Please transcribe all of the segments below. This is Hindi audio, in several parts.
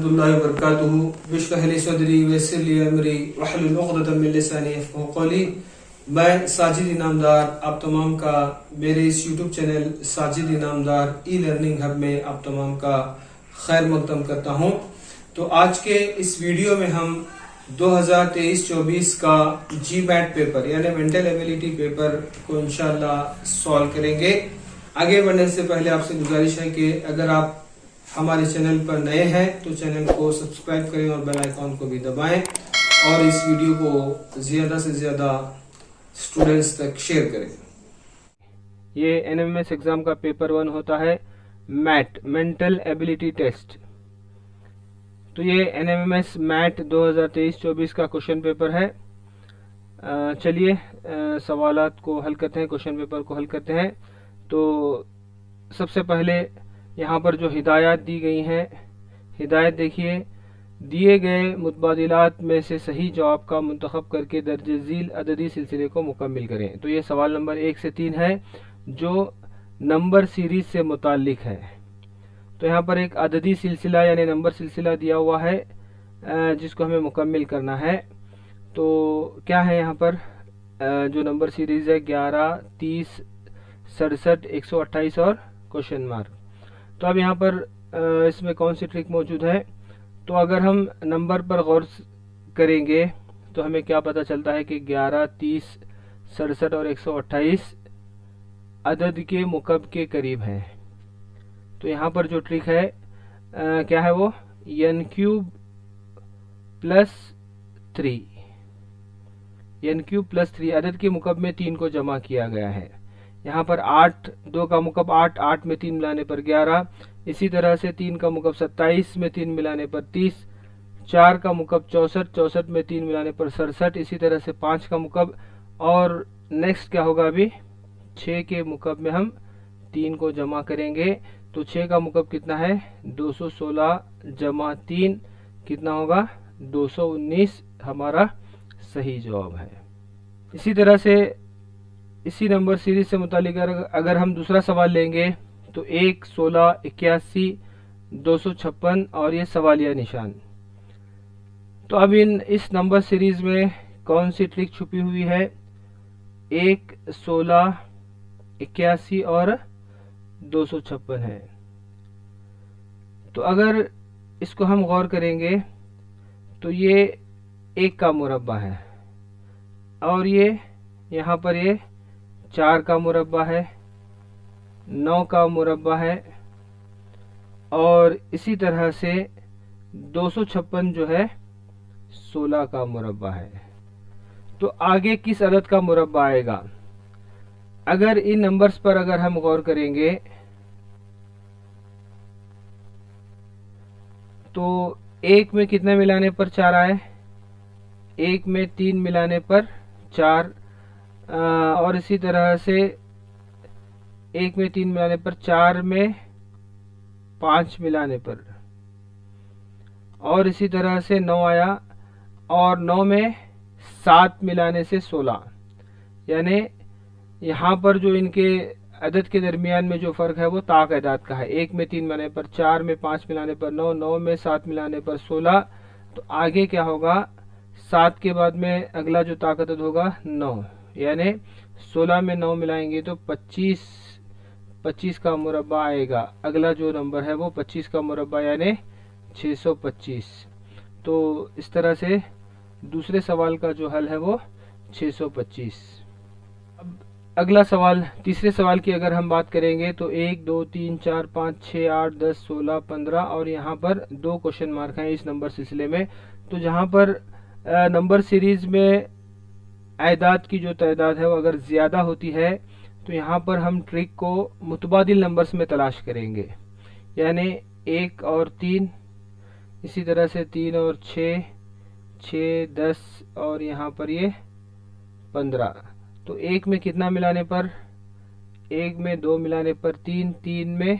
वरहमतुल्लाहि वबरकातुहू बिश्रह ली सदरी वयस्सिर ली अमरी वहलुल उक़दतम मिन लिसानी यफ़क़हू क़ौली। मैं साजिद इनामदार आप तमाम का मेरे इस YouTube channel Sajid Inamdar e learning hub में आप तमाम का खैर मकदम करता हूँ। तो आज के इस वीडियो में हम 2023-24 का GMAT पेपर यानी मेंटल एबिलिटी पेपर को इंशाल्लाह सॉल्व करेंगे। आगे बढ़ने से पहले आपसे गुजारिश है कि अगर आप हमारे चैनल पर नए हैं तो चैनल को सब्सक्राइब करें और बेल आइकॉन को भी दबाएं और इस वीडियो को ज़्यादा से ज़्यादा स्टूडेंट्स तक शेयर करें। ये NMS एग्ज़ाम का पेपर 1 होता है, मैट मेंटल एबिलिटी टेस्ट। तो ये NMS मैट 2023-24 का क्वेश्चन पेपर है। चलिए सवालात को हल करते हैं, क्वेश्चन पेपर को हल करते हैं। तो सबसे पहले यहाँ पर जो हिदायत दी गई हैं, हिदायत देखिए, दिए गए मुतबादिलात में से सही जवाब का मुंतखब करके दर्जे झील अददी सिलसिले को मुकम्मिल करें। तो ये सवाल नंबर 1 से 3 है जो नंबर सीरीज से मुताल्लिक है। तो यहाँ पर एक अददी सिलसिला यानी नंबर सिलसिला दिया हुआ है जिसको हमें मुकम्मिल करना है। तो क्या है यहाँ पर जो नंबर सीरीज है 11, 30, 67, 128 और क्वेश्चन मार्क। तो अब यहाँ पर इसमें कौन सी ट्रिक मौजूद है? तो अगर हम नंबर पर गौर करेंगे तो हमें क्या पता चलता है कि 11, 30, 67 और 128 अदद के मुकब के करीब हैं। तो यहाँ पर जो ट्रिक है क्या है वो n³ + 3, n³ + 3 अदद के मुकब में 3 को जमा किया गया है। यहाँ पर 8, 2 का मुकब 8, 8 में 3 मिलाने पर 11, इसी तरह से 3 का मुकब 27 में 3 मिलाने पर 30, 4 का मुकब 64, 64 में 3 मिलाने पर 67, इसी तरह से 5 का मुकब, और नेक्स्ट क्या होगा अभी 6 के मुकब में हम 3 को जमा करेंगे। तो 6 का मुकब कितना है 216 जमा 3 कितना होगा 219, हमारा सही जवाब है। इसी तरह से इसी नंबर सीरीज से मुतालिक अगर हम दूसरा सवाल लेंगे तो 1, 16, 81, 256 और ये सवालिया निशान। तो अब इस नंबर सीरीज में कौन सी ट्रिक छुपी हुई है? 1, 16, 81 और 256 है। तो अगर इसको हम गौर करेंगे तो ये 1 का मुरब्बा है और ये यहाँ पर ये 4 का मुरब्बा है, 9 का मुरब्बा है और इसी तरह से 256 जो है 16 का मुरब्बा है। तो आगे किस अदद का मुरब्बा आएगा? अगर इन नंबर्स पर अगर हम गौर करेंगे तो 1 में कितने मिलाने पर 4 आए? 1 में 3 मिलाने पर 4 और इसी तरह से 1 में 3 मिलाने पर 4 में 5 मिलाने पर, और इसी तरह से 9 आया और 9 में 7 मिलाने से 16। यानी यहाँ पर जो इनके अदद के दरमियान में जो फ़र्क है वो ताक अदाद का है। 1 में 3 मिलाने पर 4, में 5 मिलाने पर 9, 9 में 7 मिलाने पर 16। तो आगे क्या होगा 7 के बाद में अगला जो ताक अदद होगा 9, यानी 16 में 9 मिलाएंगे तो 25 का मुरब्बा आएगा। अगला जो नंबर है वो 25 का मुरब्बा यानी 625। तो इस तरह से दूसरे सवाल का जो हल है वो 625। अब अगला सवाल, तीसरे सवाल की अगर हम बात करेंगे तो 1, 2, 3, 4, 5, 6, 8, 10, 16, 15 और यहाँ पर 2 क्वेश्चन मार्क हैं इस नंबर सिलसिले में। तो जहाँ पर नंबर सीरीज में आयदाद की जो तादाद है वो अगर ज़्यादा होती है तो यहाँ पर हम ट्रिक को मुतबादिल नंबर्स में तलाश करेंगे, यानी 1 और 3, इसी तरह से 3 और 6, 6, 10 और यहाँ पर ये 15। तो 1 में कितना मिलाने पर? 1 में 2 मिलाने पर 3, 3 में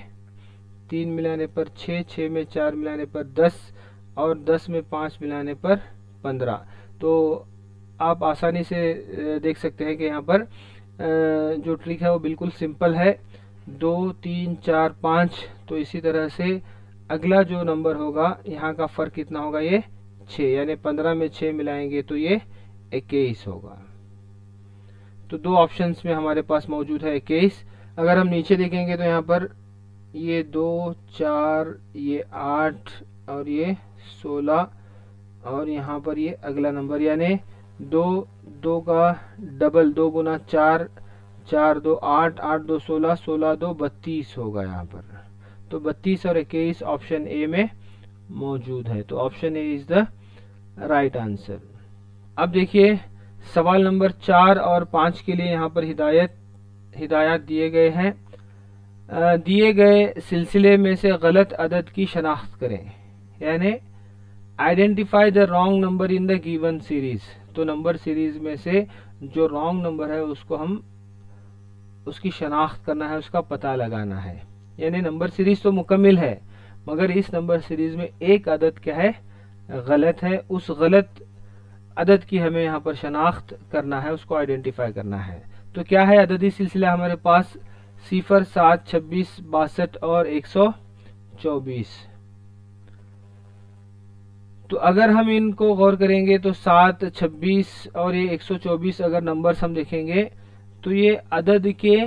3 मिलाने पर 6, 6 में 4 मिलाने पर 10 और 10 में 5 मिलाने पर 15। तो आप आसानी से देख सकते हैं कि यहाँ पर जो ट्रिक है वो बिल्कुल सिंपल है। 2, 3, 4, 5। तो इसी तरह से अगला जो नंबर होगा यहाँ का फर्क कितना होगा, ये 6, यानी 15 में 6 मिलाएंगे तो ये 21 होगा। तो दो ऑप्शंस में हमारे पास मौजूद है 21। अगर हम नीचे देखेंगे तो यहाँ पर ये 2, 4, ये 8 और ये 16 और यहाँ पर ये अगला नंबर, यानी 2 का डबल 2 गुना 4, 4 2 8, 8 2 16, 16 2 32 होगा यहाँ पर। तो 32 और 21 ऑप्शन ए में मौजूद है। तो option A is the right answer. अब देखिए सवाल नंबर 4 और 5 के लिए यहाँ पर हिदायत दिए गए हैं। दिए गए सिलसिले में से गलत अदद की शनाख्त करें, यानी identify the wrong number in the given series. तो नंबर सीरीज में से जो रॉन्ग नंबर है उसको हम उसकी शनाख्त करना है, उसका पता लगाना है। यानी नंबर सीरीज तो मुकम्मिल है, मगर इस नंबर सीरीज में एक अदद क्या है, गलत है। उस गलत अदद की हमें यहाँ पर शनाख्त करना है, उसको आइडेंटिफाई करना है। तो क्या है अददी सिलसिला हमारे पास, 0, 7, 26, 62 और 124। तो अगर हम इनको गौर करेंगे तो 7, 26 और ये 124 अगर नंबर्स हम देखेंगे तो ये अदद के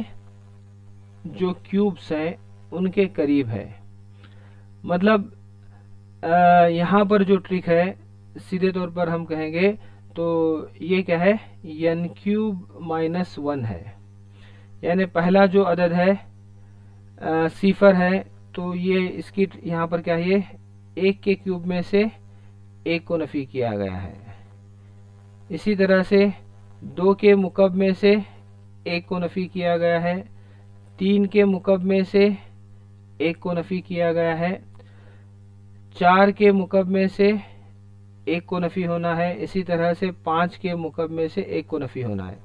जो क्यूब्स हैं उनके करीब है। मतलब यहाँ पर जो ट्रिक है सीधे तौर पर हम कहेंगे तो ये क्या है, n³ - 1 है। यानी पहला जो अदद है 0 है, तो ये इसकी यहाँ पर क्या है, 1 के क्यूब में से 1 को नफी किया गया है। इसी तरह से 2 के मुकब में से 1 को नफी किया गया है, 3 के मुकब में से 1 को नफी किया गया है, 4 के मुकब में से 1 को नफी होना है। इसी तरह से 5 के मुकब में से 1 को नफी होना है।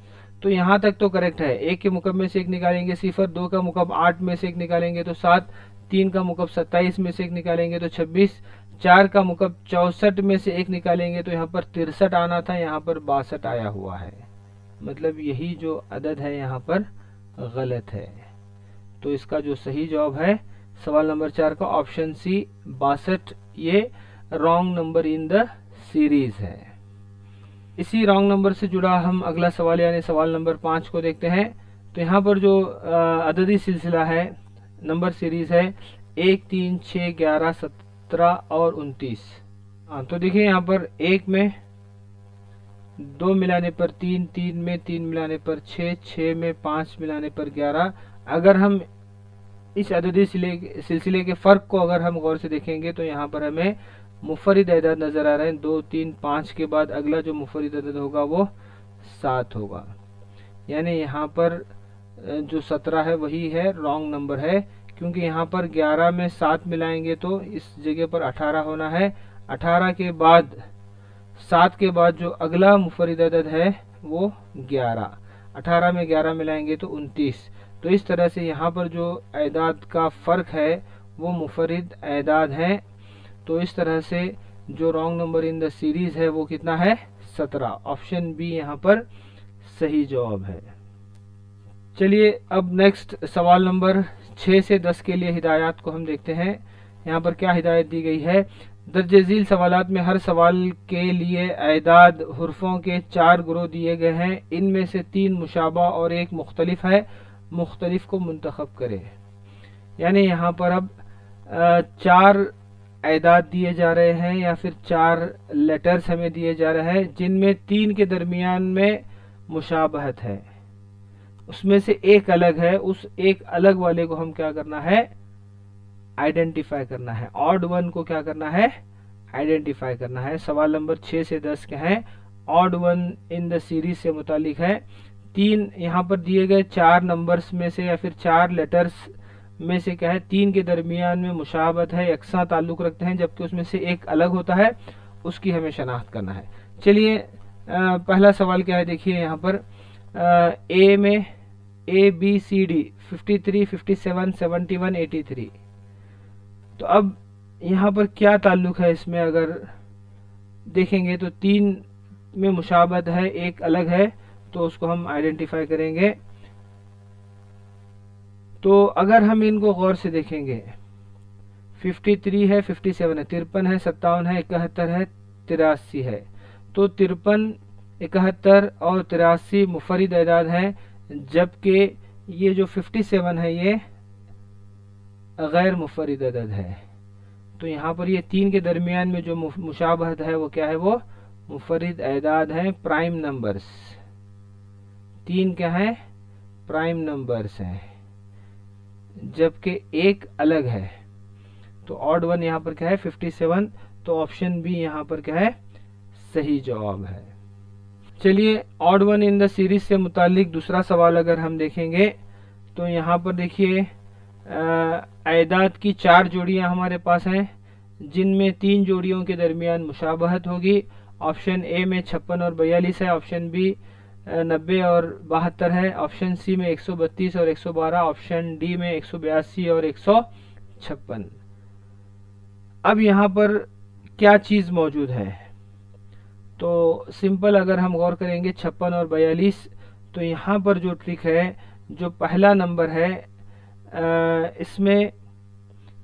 तो यहाँ तक तो करेक्ट है। 1 के मुकब में से 1 निकालेंगे 0, 2 का मुकब 8 में से 1 निकालेंगे तो 7, 3 का मुकब 27 में से 1 निकालेंगे तो 26, 4 का मुकब 64 में से 1 निकालेंगे तो यहाँ पर 63 आना था, यहाँ पर 62 आया हुआ है। मतलब यही जो अदद है यहाँ पर गलत है। तो इसका जो सही जवाब है सवाल नंबर 4 का ऑप्शन सी 62, ये wrong number in the series है। इसी रॉन्ग नंबर से जुड़ा हम अगला सवाल यानी सवाल नंबर 5 को देखते हैं। तो यहाँ पर जो अददी सिलसिला है, नंबर सीरीज है 1, 3, 6, 11, 17 और 29। तो देखिए यहाँ पर 1 में 2 मिलाने पर 3, 3 में 3 मिलाने पर 6, 6 में 5 मिलाने पर 11। अगर हम इस अददी सिलसिले के फ़र्क को अगर हम गौर से देखेंगे तो यहाँ पर हमें मुफरिद अदद नज़र आ रहे हैं। 2, 3, 5 के बाद अगला जो मुफरिद अदद होगा वो 7 होगा। यानी यहाँ पर जो 17 है वही है, रॉन्ग नंबर है, क्योंकि यहाँ पर 11 में 7 मिलाएंगे तो इस जगह पर 18 होना है। 18 के बाद 7 के बाद जो अगला मुफरिद अदद है वो 11, 18 में 11 मिलाएंगे तो 29। तो इस तरह से यहाँ पर जो एदाद का फ़र्क है वो मुफरिद एदाद है। तो इस तरह से जो wrong number in the series है वो कितना है, 17। ऑप्शन बी यहाँ पर सही जवाब है। चलिए अब नेक्स्ट सवाल नंबर 6 से 10 के लिए हिदायत को हम देखते हैं। यहाँ पर क्या हिदायत दी गई है, दर्ज झील सवालात में हर सवाल के लिए एदाद हुर्फों के 4 ग्रोह दिए गए हैं। इनमें से 3 मुशाबा और 1 मुख्तलिफ है। मुख्तलिफ को मुंतखब करें। यानी यहाँ पर अब 4 एदाद दिए जा रहे हैं या फिर 4 लेटर्स हमें दिए जा रहे हैं जिनमें 3 के दरमियान में मुशाबहत है, उसमें से एक अलग है। उस एक अलग वाले को हम क्या करना है, आइडेंटिफाई करना है। ऑड वन को क्या करना है, आइडेंटिफाई करना है। सवाल नंबर 6 से 10 के हैं, odd one in the series से मुतालिक है। 3 यहाँ पर दिए गए 4 नंबर्स में से या फिर 4 लेटर्स में से क्या है, 3 के दरमियान में मुशाबत है, यकसा ताल्लुक रखते हैं, जबकि उसमें से एक अलग होता है, उसकी हमें शनाख्त करना है। चलिए पहला सवाल क्या है, देखिए यहाँ पर ए में ABCD 53, 57, 71, 83। तो अब यहाँ पर क्या ताल्लुक है, इसमें अगर देखेंगे तो 3 में मुशाबत है, एक अलग है, तो उसको हम आइडेंटिफाई करेंगे। तो अगर हम इनको गौर से देखेंगे 53 है, 57 है, 53 है, 57 है, 71 है, 83 है। तो 53, 71 और 83 मुफरिद एदाद हैं, जबकि ये जो 57 है ये गैर मुफरिद अदद है। तो यहाँ पर ये तीन के दरमियान में जो मुशाबहत है वो क्या है, वो मुफरिद एदाद हैं, प्राइम नंबर्स। तीन क्या है, प्राइम नंबर्स हैं, जबकि एक अलग है। तो ऑड वन यहाँ पर क्या है, 57। तो ऑप्शन बी यहाँ पर क्या है, सही जवाब है। चलिए odd one in the series से मुतालिक दूसरा सवाल अगर हम देखेंगे तो यहाँ पर देखिए आयदाद की 4 जोड़ियां हमारे पास हैं, जिनमें 3 जोड़ियों के दरमियान मुशाबहत होगी। ऑप्शन ए में 56 और 42 है, ऑप्शन बी 90 और 72 है, ऑप्शन सी में 132 और 112, ऑप्शन डी में 182 और 156। अब यहाँ पर क्या चीज मौजूद है, तो सिंपल अगर हम गौर करेंगे 56 और 42, तो यहाँ पर जो ट्रिक है, जो पहला नंबर है इसमें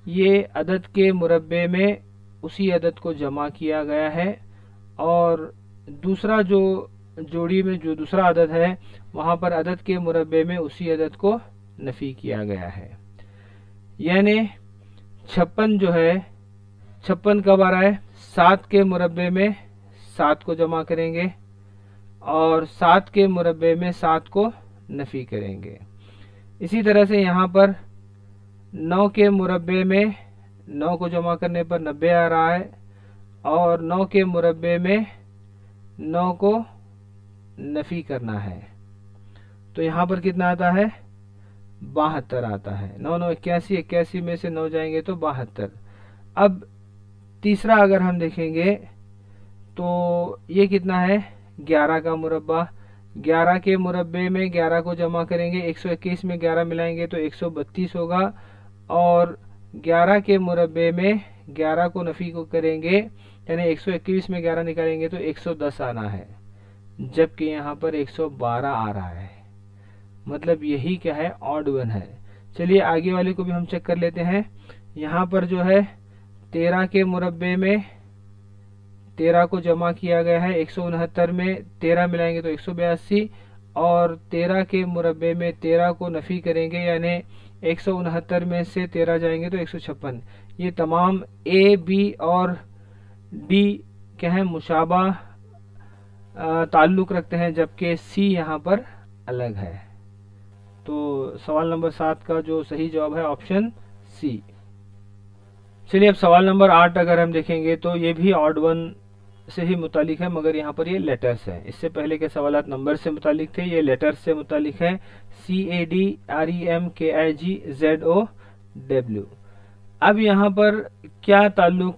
ये अदद के मुरब्बे में उसी अदद को जमा किया गया है, और दूसरा जो जोड़ी में जो दूसरा अदद है वहाँ पर अदद के मुरब्बे में उसी अदद को नफी किया गया है। यानी 56 जो है, 56 कब आ रहा है, 7 के मुरब्बे में 7 को जमा करेंगे और 7 के मुरब्बे में 7 को नफी करेंगे। इसी तरह से यहाँ पर 9 के मुरब्बे में 9 को जमा करने पर 90 आ रहा है, और 9 के मुरब्बे में 9 को नफी करना है, तो यहाँ पर कितना आता है, 72 आता है। 9 9 81, 81 में से 9 जाएंगे तो 72। अब तीसरा अगर हम देखेंगे तो ये कितना है, 11 का मुरब्बा। 11 के मुरब्बे में 11 को जमा करेंगे, 121 में 11 मिलाएंगे तो 132 होगा, और 11 के मुरब्बे में 11 को नफी को करेंगे, यानी 121 में 11 निकालेंगे तो 110 आना है, जबकि यहाँ पर 112 आ रहा है। मतलब यही क्या है, ऑड वन है। चलिए आगे वाले को भी हम चेक कर लेते हैं। यहाँ पर जो है 13 के मुरब्बे में 13 को जमा किया गया है, 169 में 13 मिलाएंगे तो 182, और 13 के मुरब्बे में 13 को नफी करेंगे, यानी 169 में से 13 जाएंगे तो 156। ये तमाम ए, बी और डी क्या है, मुशाबा ताल्लुक रखते हैं, जबकि सी यहाँ पर अलग है। तो सवाल नंबर 7 का जो सही जवाब है ऑप्शन सी। चलिए अब सवाल नंबर 8 अगर हम देखेंगे तो ये भी ऑड वन से ही मुतालिक है, मगर यहाँ पर ये लेटर्स है। इससे पहले के सवाल नंबर से मुतालिक थे, ये लेटर्स से मुतालिक है। CADREMKIGZOW। अब यहाँ पर क्या ताल्लुक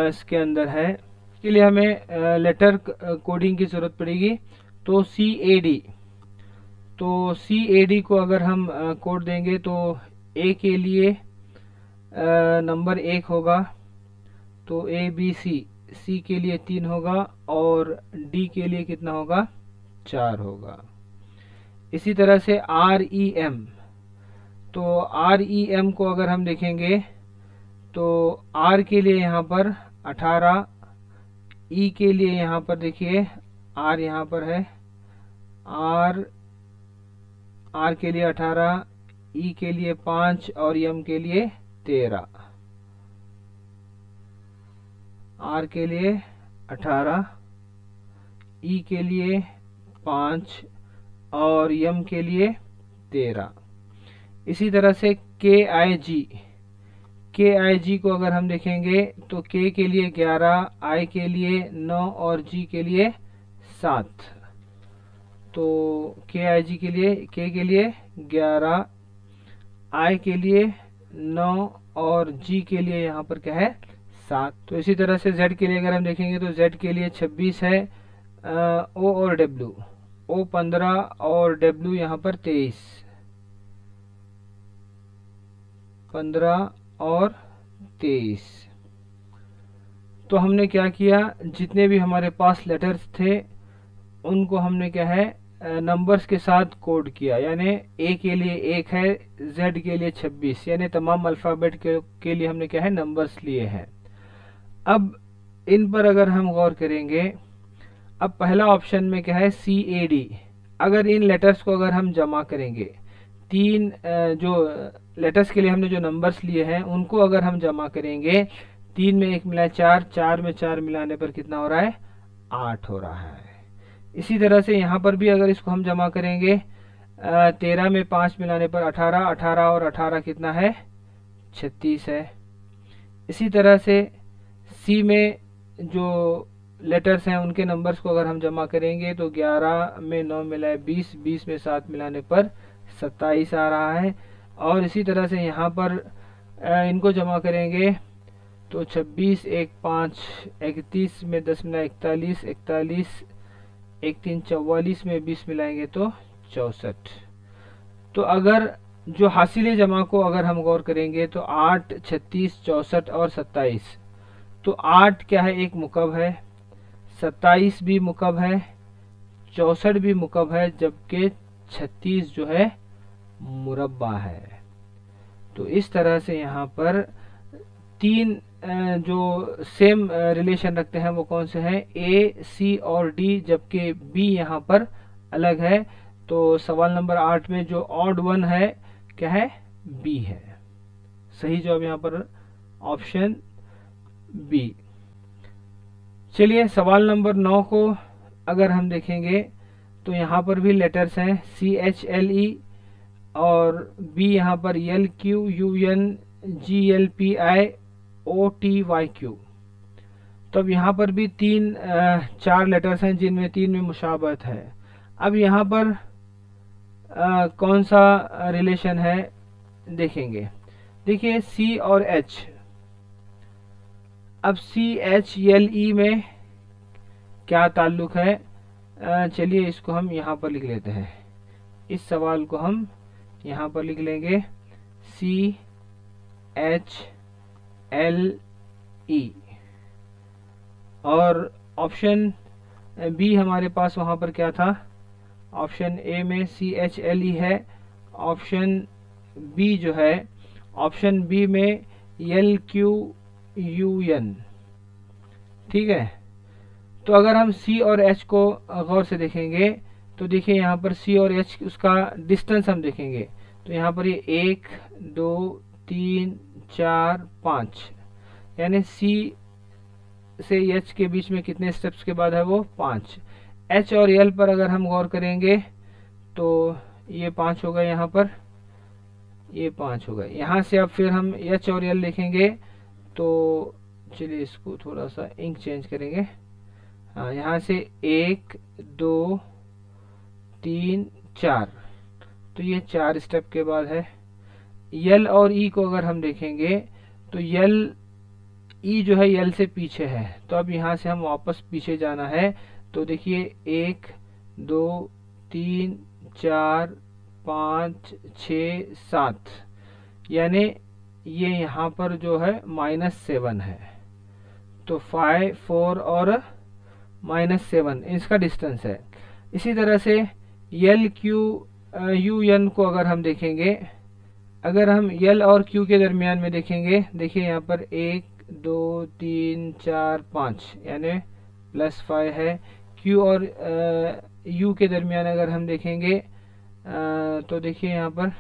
इसके अंदर है, इसके लिए हमें लेटर कोडिंग की जरूरत पड़ेगी। तो CAD को अगर हम कोड देंगे तो A के लिए नंबर 1 होगा, तो ABC, C के लिए 3 होगा, और D के लिए कितना होगा, 4 होगा। इसी तरह से REM, तो REM को अगर हम देखेंगे तो R के लिए यहाँ पर 18, E के लिए यहाँ पर देखिए R यहाँ पर है, R के लिए 18, E के लिए 5 और M के लिए 13। R के लिए 18, E के लिए 5 और M के लिए 13। इसी तरह से KIG को अगर हम देखेंगे तो K के लिए 11, I के लिए 9 और G के लिए 7। तो KIG के लिए K के लिए 11, I के लिए 9 और G के लिए यहाँ पर क्या है, 7। तो इसी तरह से Z के लिए अगर हम देखेंगे तो Z के लिए 26 है, O और W, O 15 और W यहाँ पर 23, 15 और 23। तो हमने क्या किया, जितने भी हमारे पास लेटर्स थे उनको हमने क्या है नंबर्स के साथ कोड किया, यानी ए के लिए 1 है, जेड के लिए 26, यानी तमाम अल्फ़ाबेट के लिए हमने क्या है नंबर्स लिए हैं। अब इन पर अगर हम गौर करेंगे, अब पहला ऑप्शन में क्या है CAD, अगर इन लेटर्स को अगर हम जमा करेंगे, तीन जो लेटर्स के लिए हमने जो नंबर्स लिए हैं उनको अगर हम जमा करेंगे, 3 में 1 मिला 4, 4 में 4 मिलाने पर कितना हो रहा है 8 हो रहा है। इसी तरह से यहाँ पर भी अगर इसको हम जमा करेंगे, 13 में 5 मिलाने पर 18, 18 और 18 कितना है 36 है। इसी तरह से सी में जो लेटर्स हैं उनके नंबर्स को अगर हम जमा करेंगे तो 11 में 9 मिलाए 20, 20 में 7 मिलाने पर 27 आ रहा है। और इसी तरह से यहाँ पर इनको जमा करेंगे तो 26, 1, 5, 31 में 10 मिला 41, 41, 1, 3, 44 में 20 मिलाएंगे तो 64। तो अगर जो हासिल जमा को अगर हम गौर करेंगे तो 8, 36, 64 और 27। तो 8 क्या है एक मुकब है, 27 भी मुकब है, 64 भी मुकब है, जबकि 36 जो है मुरब्बा है। तो इस तरह से यहाँ पर तीन जो सेम रिलेशन रखते हैं वो कौन से हैं A, C और D, जबकि B यहाँ पर अलग है। तो सवाल नंबर 8 में जो ऑड वन है क्या है B है। सही जवाब यहाँ पर ऑप्शन B। चलिए सवाल नंबर 9 को अगर हम देखेंगे तो यहाँ पर भी लेटर्स हैं CHLE और B यहाँ पर LQUN GLPI OTYQ। तो अब यहाँ पर भी चार लेटर्स हैं जिनमें 3 में मुशाबहत है। अब यहाँ पर कौन सा रिलेशन है देखेंगे। देखिए C और H, अब CHLE में क्या ताल्लुक है, चलिए इसको हम यहाँ पर लिख लेते हैं। इस सवाल को हम यहाँ पर लिख लेंगे CHLE और ऑप्शन बी हमारे पास वहाँ पर क्या था, ऑप्शन ए में CHLE है, ऑप्शन बी जो है ऑप्शन बी में LQUN। ठीक है, तो अगर हम C और H को गौर से देखेंगे तो देखिए यहाँ पर C और H उसका डिस्टेंस हम देखेंगे तो यहाँ पर ये 1, 2, 3, 4, 5, यानी C से H के बीच में कितने स्टेप्स के बाद है वो 5। H और L पर अगर हम गौर करेंगे तो ये 5 हो गए, यहाँ पर ये 5 हो गए। यहाँ से अब फिर हम H और L लिखेंगे तो चलिए इसको थोड़ा सा इंक चेंज करेंगे। हाँ, यहाँ से 1, 2, 3, 4, तो ये 4 स्टेप के बाद है। L और E को अगर हम देखेंगे तो E जो है L से पीछे है, तो अब यहाँ से हम वापस पीछे जाना है। तो देखिए 1, 2, 3, 4, 5, 6, 7, यानी ये यहाँ पर जो है -7 है। तो 5, 4 और -7 इसका डिस्टेंस है। इसी तरह से LQUN को अगर हम देखेंगे, अगर हम L और Q के दरमियान में देखेंगे, देखिए यहाँ पर 1, 2, 3, 4, 5, यानी +5 है। Q और U के दरमियान अगर हम देखेंगे तो देखिए यहाँ पर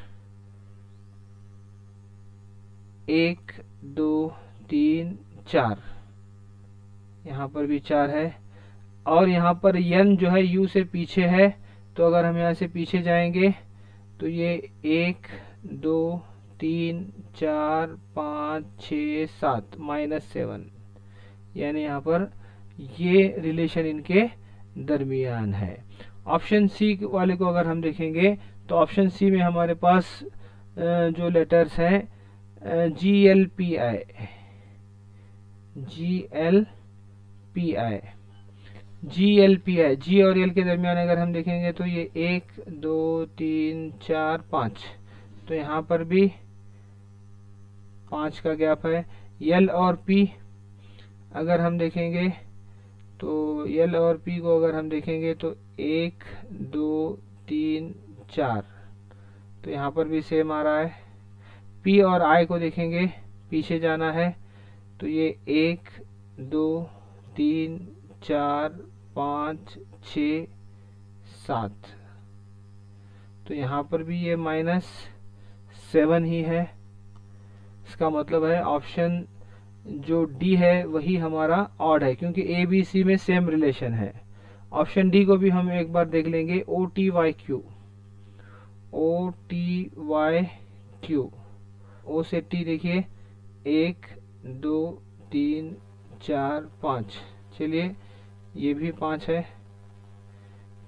1, 2, 3, 4, यहाँ पर भी 4 है। और यहाँ पर N जो है U से पीछे है, तो अगर हम यहाँ से पीछे जाएंगे तो ये 1, 2, 3, 4, 5, 6, 7, -7, यानी यहाँ पर ये रिलेशन इनके दरमियान है। ऑप्शन सी वाले को अगर हम देखेंगे तो ऑप्शन सी में हमारे पास जो लेटर्स हैं GLPI, G और L के दरमियान अगर हम देखेंगे तो ये 1, 2, 3, 4, 5, तो यहाँ पर भी 5 का गैप है। L और P अगर हम देखेंगे तो L और P को अगर हम देखेंगे तो 1, 2, 3 4, तो यहाँ पर भी सेम आ रहा है। P और I को देखेंगे, पीछे जाना है तो ये 1 2 3 4 5 6 7, तो यहाँ पर भी ये -7 ही है। इसका मतलब है ऑप्शन जो डी है वही हमारा ऑड है, क्योंकि ए बी सी में सेम रिलेशन है। ऑप्शन डी को भी हम एक बार देख लेंगे, OTYQ, OTYQ, ओ से टी देखिए 1 2 3 4 5, चलिए ये भी 5 है।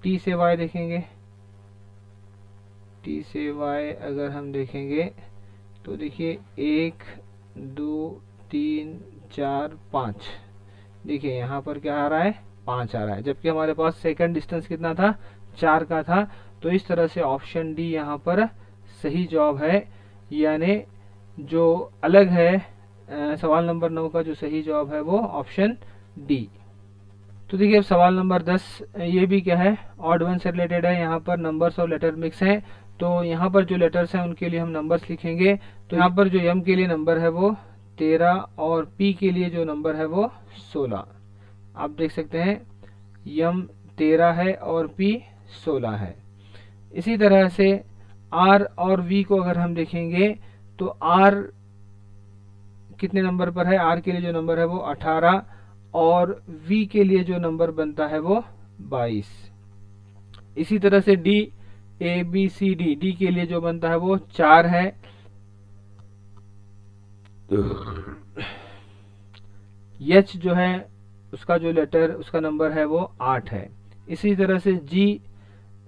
टी से वाई देखेंगे, टी से वाई अगर हम देखेंगे तो देखिए 1 2 3 4 5, देखिए यहाँ पर क्या आ रहा है, 5 आ रहा है, जबकि हमारे पास सेकंड डिस्टेंस कितना था, 4 का था। तो इस तरह से ऑप्शन डी यहाँ पर सही जवाब है, यानी जो अलग है सवाल नंबर 9 का जो सही जवाब है वो ऑप्शन डी। तो देखिए अब सवाल नंबर 10, ये भी क्या है, ऑड वन से रिलेटेड है। यहाँ पर नंबर्स और लेटर मिक्स हैं, तो यहाँ पर जो लेटर्स हैं उनके लिए हम नंबर्स लिखेंगे। तो यहाँ पर जो यम के लिए नंबर है वो 13 और पी के लिए जो नंबर है वो 16। आप देख सकते हैं यम 13 है और पी 16 है। इसी तरह से आर और वी को अगर हम देखेंगे तो आर कितने नंबर पर है, आर के लिए जो नंबर है वो 18 और वी के लिए जो नंबर बनता है वो 22। इसी तरह से D, A B C D, D के लिए जो बनता है वो 4 है। एच जो है उसका जो लेटर उसका नंबर है वो 8 है। इसी तरह से जी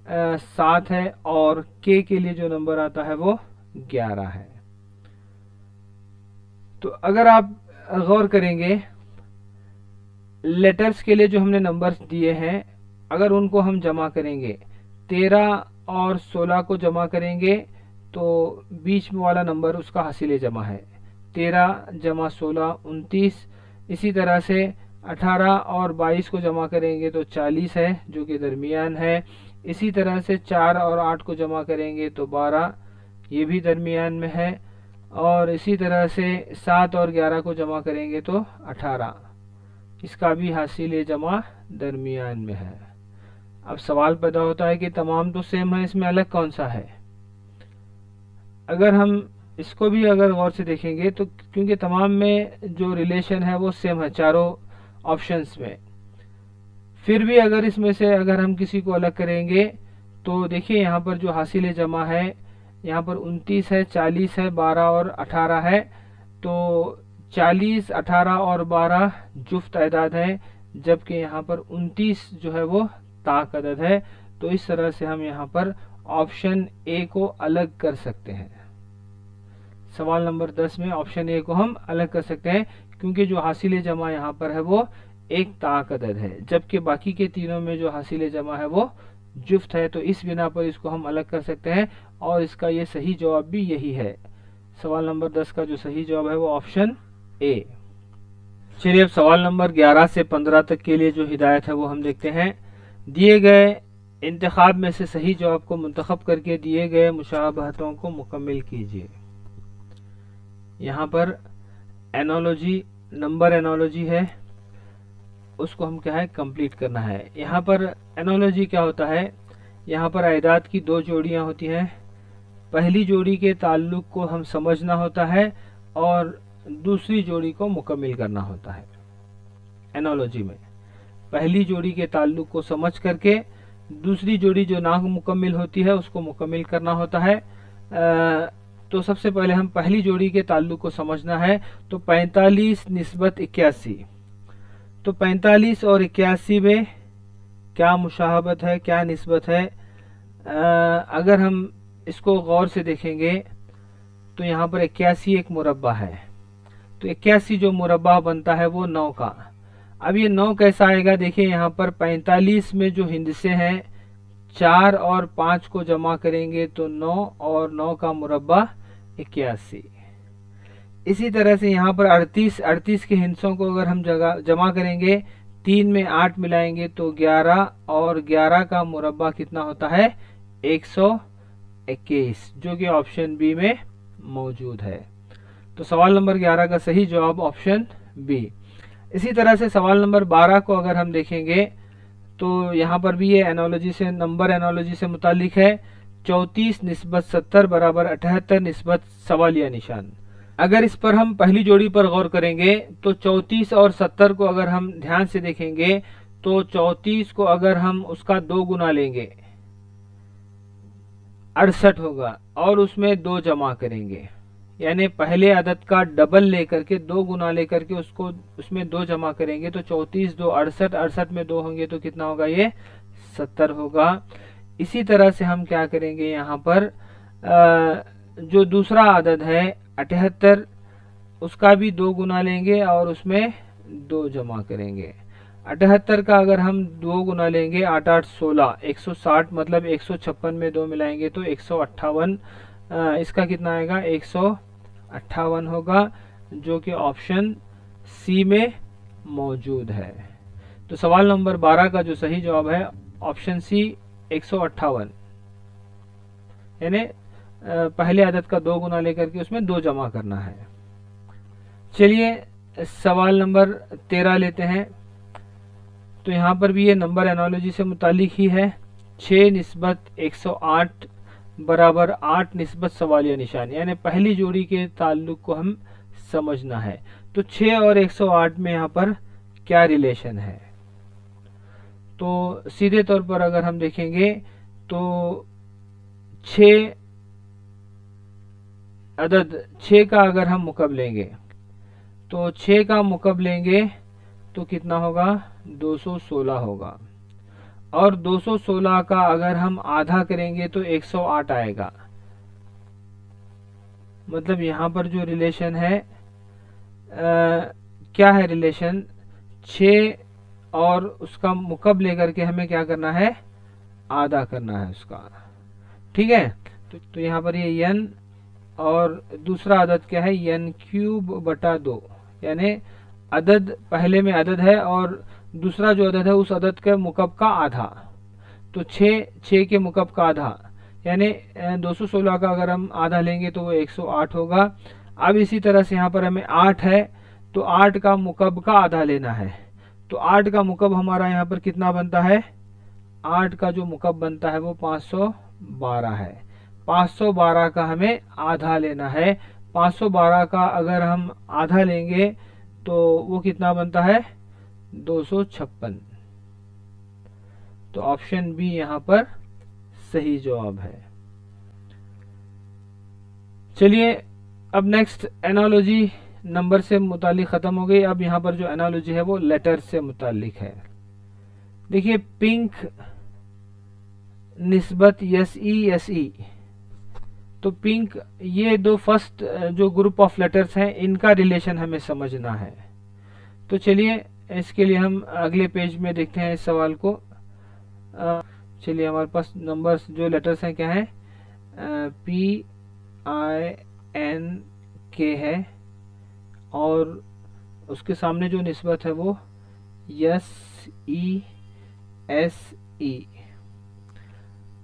7 है और के के लिए जो नंबर आता है वो 11 है। तो अगर आप गौर करेंगे लेटर्स के लिए जो हमने नंबर्स दिए हैं, अगर उनको हम जमा करेंगे 13 और 16 को जमा करेंगे तो बीच में वाला नंबर उसका हासिल जमा है, 13 जमा 16 29। इसी तरह से 18 और 22 को जमा करेंगे तो 40 है जो कि दरमियान है। इसी तरह से 4 और 8 को जमा करेंगे तो 12, ये भी दरमियान में है। और इसी तरह से 7 और 11 को जमा करेंगे तो 18, इसका भी हासिल जमा दरमियान में है। अब सवाल पैदा होता है कि तमाम तो सेम है, इसमें अलग कौन सा है। अगर हम इसको भी अगर गौर से देखेंगे तो क्योंकि तमाम में जो रिलेशन है वो सेम है चारों ऑप्शंस में, फिर भी अगर इसमें से अगर हम किसी को अलग करेंगे तो देखिए यहाँ पर जो हासिल जमा है यहाँ पर 29 है, 40 है, 12 और 18 है। तो 40, 18 और 12 जुफ्त अदाद हैं, जबकि यहाँ पर 29 जो है वो ताक अदद है। तो इस तरह से हम यहाँ पर ऑप्शन ए को अलग कर सकते हैं। सवाल नंबर 10 में ऑप्शन ए को हम अलग कर सकते हैं क्योंकि जो हासिल जमा यहाँ पर है वो एक ताक अदद है, जबकि बाकी के तीनों में जो हासिल जमा है वो जुफ्त है। तो इस बिना पर इसको हम अलग कर सकते हैं और इसका ये सही जवाब भी यही है। सवाल नंबर 10 का जो सही जवाब है वो ऑप्शन ए। चलिए अब सवाल नंबर 11 से 15 तक के लिए जो हिदायत है वो हम देखते हैं। दिए गए इंतखाब में से सही जवाब को मुंतखब करके दिए गए मुशाबहतों को मुकम्मिल कीजिए। यहाँ पर एनोलॉजी, नंबर एनोलॉजी है, उसको हम क्या है कंप्लीट करना है। यहाँ पर एनोलॉजी क्या होता है, यहाँ पर अदाद की 2 जोड़ियाँ होती हैं। पहली जोड़ी के ताल्लुक को हम समझना होता है और दूसरी जोड़ी को मुकम्मिल करना होता है। एनोलॉजी में पहली जोड़ी के ताल्लुक को समझ करके दूसरी जोड़ी जो ना मुकम्मिल होती है उसको मुकम्मिल करना होता है। तो सबसे पहले हम पहली जोड़ी के ताल्लुक को समझना है। तो 45 निस्बत 81, तो 45 और 81 में क्या मुशाहबत है, क्या निस्बत है। अगर हम इसको गौर से देखेंगे तो यहाँ पर 81 एक मुरब्बा है, तो 81 जो मुरब्बा बनता है वो 9 का। अब ये 9 कैसा आएगा, देखिए यहाँ पर 45 में जो हिंदसे हैं 4 और 5 को जमा करेंगे तो 9 और 9 का मुरब्बा 81। इसी तरह से यहाँ पर 38 के हिंसों को अगर हम जमा करेंगे 3 में 8 मिलाएंगे तो 11 और 11 का मुरब्बा कितना होता है 121, जो कि ऑप्शन बी में मौजूद है। तो सवाल नंबर 11 का सही जवाब ऑप्शन बी। इसी तरह से सवाल नंबर 12 को अगर हम देखेंगे तो यहाँ पर भी ये एनालॉजी से, नंबर एनालॉजी से मुतालिक है। 34 निस्बत 70 बराबर 78 निस्बत सवालिया निशान। अगर इस पर हम पहली जोड़ी पर गौर करेंगे तो 34 और 70 को अगर हम ध्यान से देखेंगे तो 34 को अगर हम उसका 2 गुना लेंगे 68 होगा, और उसमें 2 जमा करेंगे, यानी पहले अदद का डबल लेकर के 2 गुना लेकर के उसको उसमें 2 जमा करेंगे तो 34 2 68, 68 में 2 होंगे तो कितना होगा, ये 70 होगा। इसी तरह से हम क्या करेंगे, यहाँ पर जो दूसरा अदद है 78, उसका भी 2 गुना लेंगे और उसमें 2 जमा करेंगे। 78 का अगर हम 2 गुना लेंगे 8 8 16, 160, मतलब 156 में 2 मिलाएंगे तो 158, इसका कितना आएगा, 158 होगा, जो कि ऑप्शन सी में मौजूद है। तो सवाल नंबर 12 का जो सही जवाब है ऑप्शन सी 158, यानी पहले अदद का 2 गुना लेकर के उसमें 2 जमा करना है। चलिए सवाल नंबर 13 लेते हैं। तो यहाँ पर भी ये नंबर एनालॉजी से मुतालिक ही है। 6 निस्बत 108 बराबर 8 निस्बत सवालिया निशान, यानी पहली जोड़ी के ताल्लुक को हम समझना है। तो 6 और 108 में यहाँ पर क्या रिलेशन है, तो सीधे तौर पर अगर हम देखेंगे तो 6 अदद, 6 का अगर हम मुकब लेंगे तो 6 का मुकब लेंगे तो कितना होगा, 216 होगा, और 216 का अगर हम आधा करेंगे तो 108 आएगा। मतलब यहाँ पर जो रिलेशन है क्या है रिलेशन, 6 और उसका मुकब लेकर के हमें क्या करना है, आधा करना है उसका, ठीक है। तो यहाँ पर ये n और दूसरा अदद क्या है, n क्यूब बटा 2, यानी अदद पहले में अदद है और दूसरा जो अदद है उस अदद के मुकब का आधा। तो 6 के मुकब का आधा, यानी 216 का अगर हम आधा लेंगे तो वो 108 होगा। अब इसी तरह से यहाँ पर हमें 8 है तो 8 का मुकब का आधा लेना है। तो 8 का मुकब हमारा यहाँ पर कितना बनता है, 8 का जो मुकब बनता है वो 512 है। 512 का हमें आधा लेना है। 512 का अगर हम आधा लेंगे तो वो कितना बनता है, 256। तो ऑप्शन बी यहाँ पर सही जवाब है। चलिए अब नेक्स्ट एनालॉजी नंबर से मुतालिक खत्म हो गई। अब यहाँ पर जो एनालॉजी है वो लेटर से मुतालिक है। देखिए पिंक निस्बत SE, तो पिंक, ये दो फर्स्ट जो ग्रुप ऑफ लेटर्स हैं इनका रिलेशन हमें समझना है। तो चलिए इसके लिए हम अगले पेज में देखते हैं इस सवाल को। चलिए हमारे पास नंबर्स जो लेटर्स हैं क्या है, PINK है और उसके सामने जो निस्बत है वो SESE।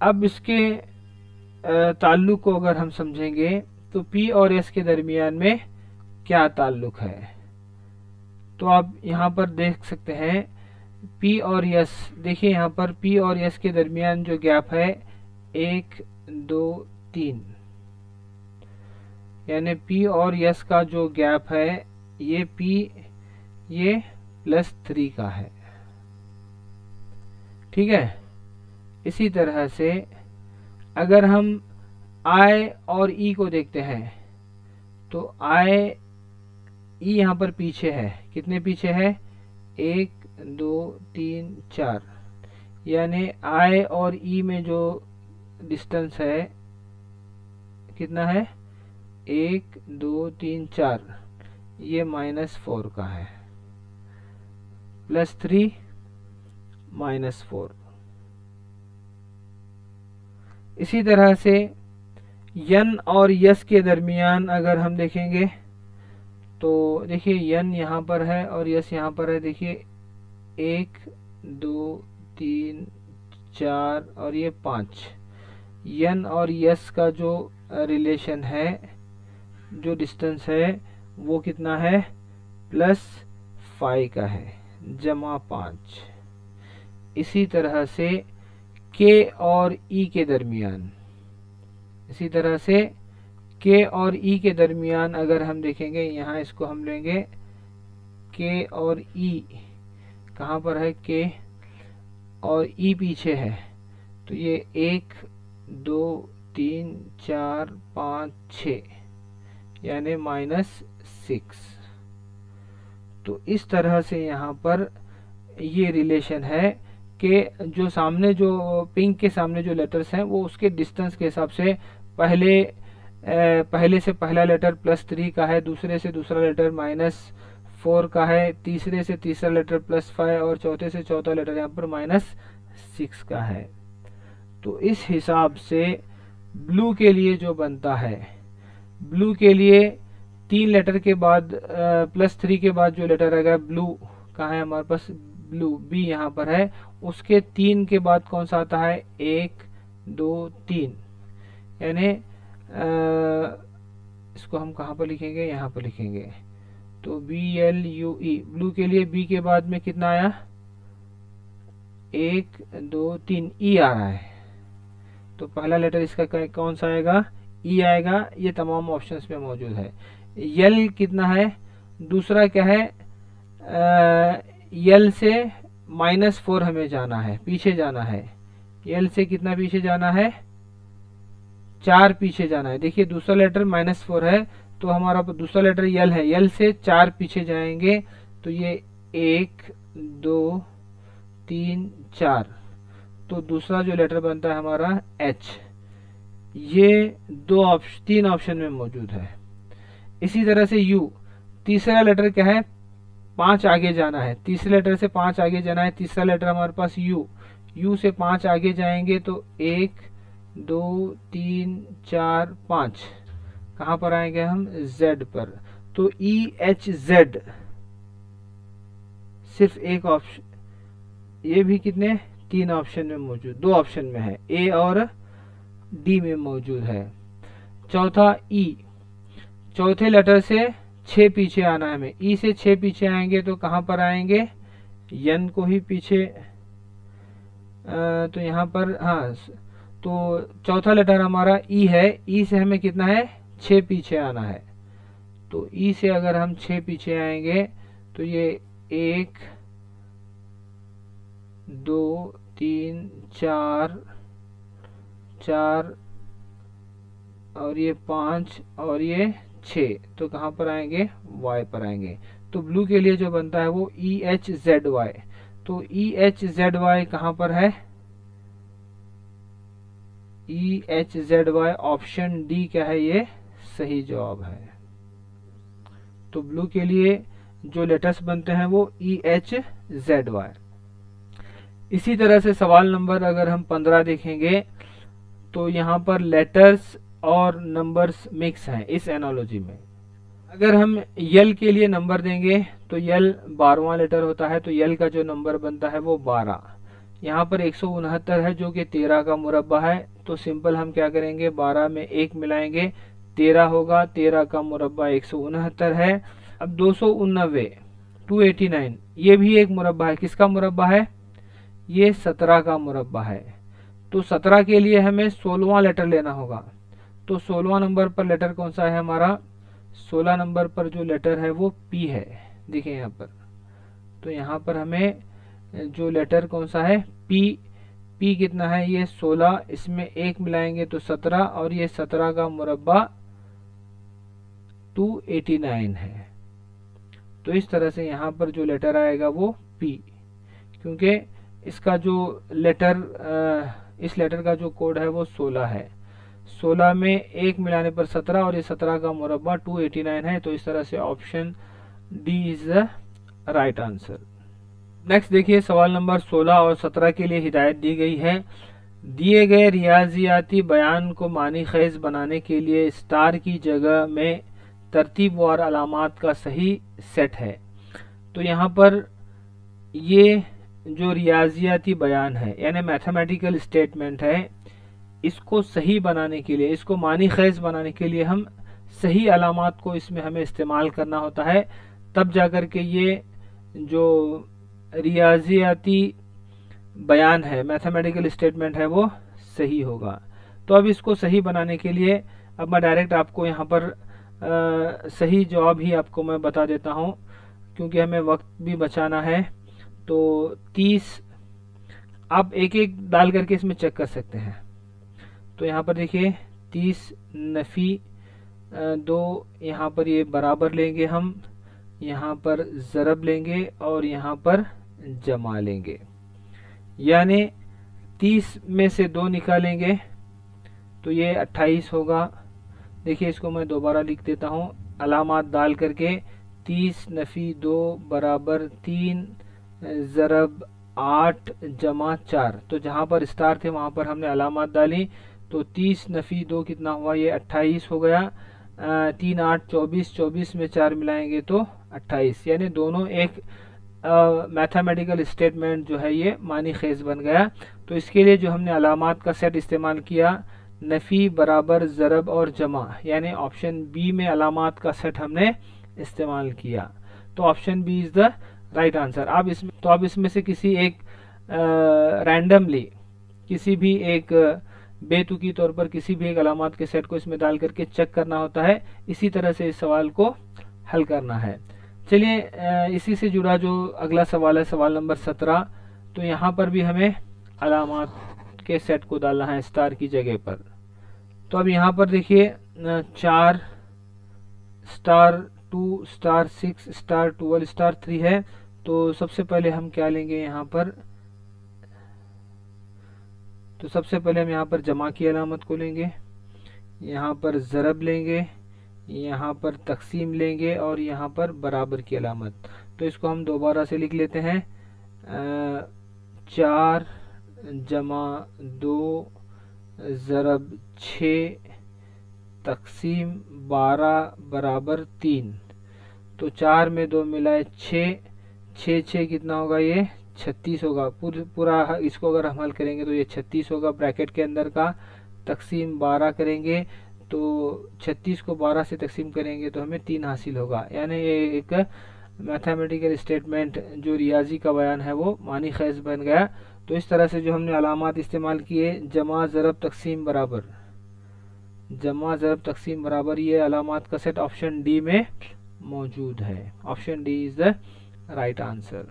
अब इसके ताल्लुक को अगर हम समझेंगे तो P और S के दरमियान में क्या ताल्लुक है, तो आप यहाँ पर देख सकते हैं P और S। देखिए यहाँ पर P और S के दरमियान जो गैप है 1 2 3, यानी P और S का जो गैप है ये P ये +3 का है, ठीक है। इसी तरह से अगर हम I और E को देखते हैं तो E यहाँ पर पीछे है, कितने पीछे है, 1 2 3 4, यानी I और E में जो डिस्टेंस है कितना है, 1 2 3 4, ये -4 का है, +3 -4। इसी तरह से N और S के दरमियान अगर हम देखेंगे तो देखिए N यहाँ पर है और S यहाँ पर है। देखिए 1 2 3 4 और ये 5, n और s का जो रिलेशन है, जो डिस्टेंस है वो कितना है, +5 का है जमा 5। इसी तरह से k और e के दरमियान, इसी तरह से k और e के दरमियान अगर हम देखेंगे, यहाँ इसको हम लेंगे k और e, कहाँ पर है k और e पीछे है, तो ये 1 2 3 4 5 6 यानी -6। तो इस तरह से यहाँ पर ये रिलेशन है कि जो सामने, जो पिंक के सामने जो लेटर्स हैं वो उसके डिस्टेंस के हिसाब से पहले से पहला लेटर +3 का है, दूसरे से दूसरा लेटर -4 का है, तीसरे से तीसरा लेटर +5 और चौथे से चौथा लेटर यहाँ पर -6 का है। तो इस हिसाब से ब्लू के लिए जो बनता है, ब्लू के लिए 3 लेटर के बाद +3 के बाद जो लेटर आएगा ब्लू, कहाँ है हमारे पास ब्लू, बी यहाँ पर है, उसके 3 के बाद कौन सा आता है, 1 2 3, यानी इसको हम कहाँ पर लिखेंगे, यहाँ पर लिखेंगे। तो BLUE, ब्लू के लिए बी के बाद में कितना आया, 1 2 3, ई आ रहा है। तो पहला लेटर इसका कौन सा आएगा, ई आएगा। ये तमाम ऑप्शंस में मौजूद है। यल कितना है, दूसरा क्या है, यल से -4 हमें जाना है, पीछे जाना है। यल से कितना पीछे जाना है, 4 पीछे जाना है। देखिए दूसरा लेटर -4 है, तो हमारा दूसरा लेटर यल है, यल से 4 पीछे जाएंगे, तो ये 1 2 3 4, तो दूसरा जो लेटर बनता है हमारा H। ये 3 ऑप्शन में मौजूद है। इसी तरह से U, तीसरा लेटर क्या है, 5 आगे जाना है, तीसरे लेटर से 5 आगे जाना है, तीसरा लेटर हमारे पास U से 5 आगे जाएंगे, तो 1 2 3 4 5, कहाँ पर आएंगे हम, Z पर। तो EHZ सिर्फ एक ऑप्शन, ये भी कितने, 3 ऑप्शन में मौजूद, 2 ऑप्शन में है, A और D में मौजूद है। चौथा E, चौथे लेटर से 6 पीछे आना है हमें, E से 6 पीछे आएंगे तो कहाँ पर आएंगे, N को ही पीछे, तो यहाँ पर, हाँ, तो चौथा लेटर हमारा E है, E से हमें कितना है, 6 पीछे आना है। तो E से अगर हम 6 पीछे आएंगे तो ये 1 2 3 4 और ये 5 और ये 6, तो कहाँ पर आएंगे, Y पर आएंगे। तो ब्लू के लिए जो बनता है वो EHZY। तो EHZY कहाँ पर है, EHZY ऑप्शन डी क्या है, ये सही जवाब है। तो ब्लू के लिए जो लेटर्स बनते हैं वो EHZY। इसी तरह से सवाल नंबर अगर हम 15 देखेंगे, तो यहाँ पर लेटर्स और नंबर्स मिक्स हैं इस एनालॉजी में। अगर हम यल के लिए नंबर देंगे तो यल 12वां लेटर होता है, तो यल का जो नंबर बनता है वो 12। यहाँ पर 169 है जो कि 13 का मुरब्बा है, तो सिंपल हम क्या करेंगे, 12 में 1 मिलाएंगे, 13 होगा, 13 का मुरब्बा 169 है। अब 289 289 ये भी एक मुरब्बा है, किसका मुरब्बा है, ये 17 का मुरब्बा है। तो 17 के लिए हमें 16वां लेटर लेना होगा। तो 16वां नंबर पर लेटर कौन सा है हमारा, 16 नंबर पर जो लेटर है वो P है, देखिए यहाँ पर। तो यहाँ पर हमें जो लेटर कौन सा है, P कितना है, ये 16, इसमें 1 मिलाएंगे तो 17, और ये 17 का मुरब्बा 289 है। तो इस तरह से यहाँ पर जो लेटर आएगा वो P, क्योंकि इसका जो लेटर, इस लेटर का जो कोड है वो 16 है। 16 में 1 मिलाने पर 17, और ये 17 का मुरब्बा 289 है। तो इस तरह से option D is the right answer. Next देखिए, सवाल नंबर 16 और 17 के लिए हिदायत दी गई है। दिए गए रियाजियाती बयान को मानी खेज बनाने के लिए स्टार की जगह में तरतीबवार अलामात का सही सेट है। तो यहाँ पर ये जो रियाजियाती बयान है यानी मैथमेटिकल स्टेटमेंट है, इसको सही बनाने के लिए, इसको मानी खैज बनाने के लिए हम सही अलामात को इसमें हमें इस्तेमाल करना होता है, तब जाकर के ये जो रियाजियाती बयान है, मैथमेटिकल स्टेटमेंट है, वो सही होगा। तो अब इसको सही बनाने के लिए अब मैं डायरेक्ट आपको यहाँ पर सही जवाब ही आपको मैं बता देता हूँ, क्योंकि हमें वक्त भी बचाना है। तो 30 आप एक एक डाल करके इसमें चेक कर सकते हैं। तो यहाँ पर देखिए 30 नफ़ी 2, यहाँ पर ये बराबर लेंगे हम, यहाँ पर ज़रब लेंगे और यहाँ पर जमा लेंगे, यानी 30 में से 2 निकालेंगे तो ये 28 होगा। देखिए इसको मैं दोबारा लिख देता हूँ, अलामात डाल करके 30 नफ़ी 2 बराबर 3 ज़रब 8 जमा 4। तो जहाँ पर स्टार थे वहाँ पर हमने अलामात डाली, तो 30 नफ़ी 2 कितना हुआ, ये 28 हो गया। 3 8 24, 24 में 4 मिलाएंगे तो 28, यानी दोनों एक मैथमेटिकल स्टेटमेंट जो है ये मानी खेज बन गया। तो इसके लिए जो हमने अलामात का सेट इस्तेमाल किया, नफ़ी बराबर ज़रब और जमा, यानी ऑप्शन बी में अलामात का सेट हमने इस्तेमाल किया। तो option B is the right answer. अब इसमें से किसी एक रैंडमली, किसी भी एक बेतुकी तौर पर किसी भी एक अलामात के सेट को इसमें डाल करके चेक करना होता है। इसी तरह से इस सवाल को हल करना है। चलिए इसी से जुड़ा जो अगला सवाल है, सवाल नंबर 17। तो यहाँ पर भी हमें अलामात के सेट को डालना है स्टार की जगह पर। तो अब यहाँ पर देखिए 4 स्टार 2 स्टार 6 स्टार 12 स्टार 3 है। तो सबसे पहले हम क्या लेंगे यहाँ पर, तो सबसे पहले हम यहाँ पर जमा की अलामत को लेंगे, यहाँ पर ज़रब लेंगे, यहाँ पर तकसीम लेंगे और यहाँ पर बराबर की अलामत। तो इसको हम दोबारा से लिख लेते हैं, 4 जमा 2 ज़रब 6 तकसीम 12 बराबर 3। तो 4 में 2 मिलाए 6, 6 कितना होगा, ये 36 होगा। पूरा इसको अगर हम हल करेंगे तो ये 36 होगा ब्रैकेट के अंदर का। तकसीम 12 करेंगे तो 36 को 12 से तकसीम करेंगे तो हमें 3 हासिल होगा। यानी ये एक मैथमेटिकल स्टेटमेंट जो रियाजी का बयान है वो मानी खैज बन गया। तो इस तरह से जो हमने अलामात इस्तेमाल किए, जमा ज़रब तकसीम बराबर, जमा ज़रब तकसीम बराबर, ये अलामात का सेट ऑप्शन डी में मौजूद है। Option D is the right answer.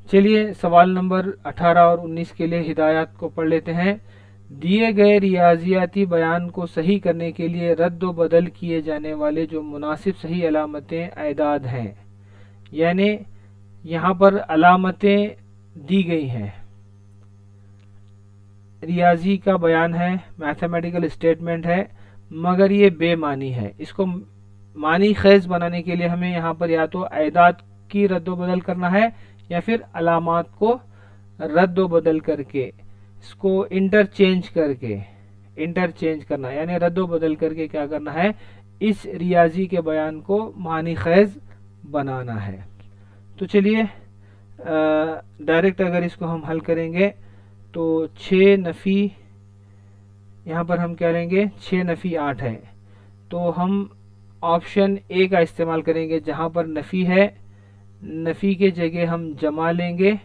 चलिए सवाल नंबर 18 और 19 के लिए हिदायत को पढ़ लेते हैं। दिए गए रियाजियाती बयान को सही करने के लिए रद्द बदल किए जाने वाले जो मुनासिब सही अलामतें ऐदाद हैं, यानी यहाँ पर अलामतें दी गई हैं। रियाजी का बयान है, मैथमेटिकल स्टेटमेंट है, मगर ये बेमानी है। इसको मानी खैज बनाने के लिए हमें यहाँ पर या तो ऐदाद की रद्द बदल करना है या फिर अलामात को रद्द बदल करके, इसको इंटरचेंज करना, यानी रद्द बदल करके क्या करना है, इस रियाजी के बयान को मानी खैज बनाना है। तो चलिए डायरेक्ट अगर इसको हम हल करेंगे तो 6 नफ़ी, यहाँ पर हम क्या लेंगे, 6 नफ़ी 8 है। तो हम ऑप्शन ए का इस्तेमाल करेंगे, जहाँ पर नफ़ी है, नफ़ी के जगह हम जमा लेंगे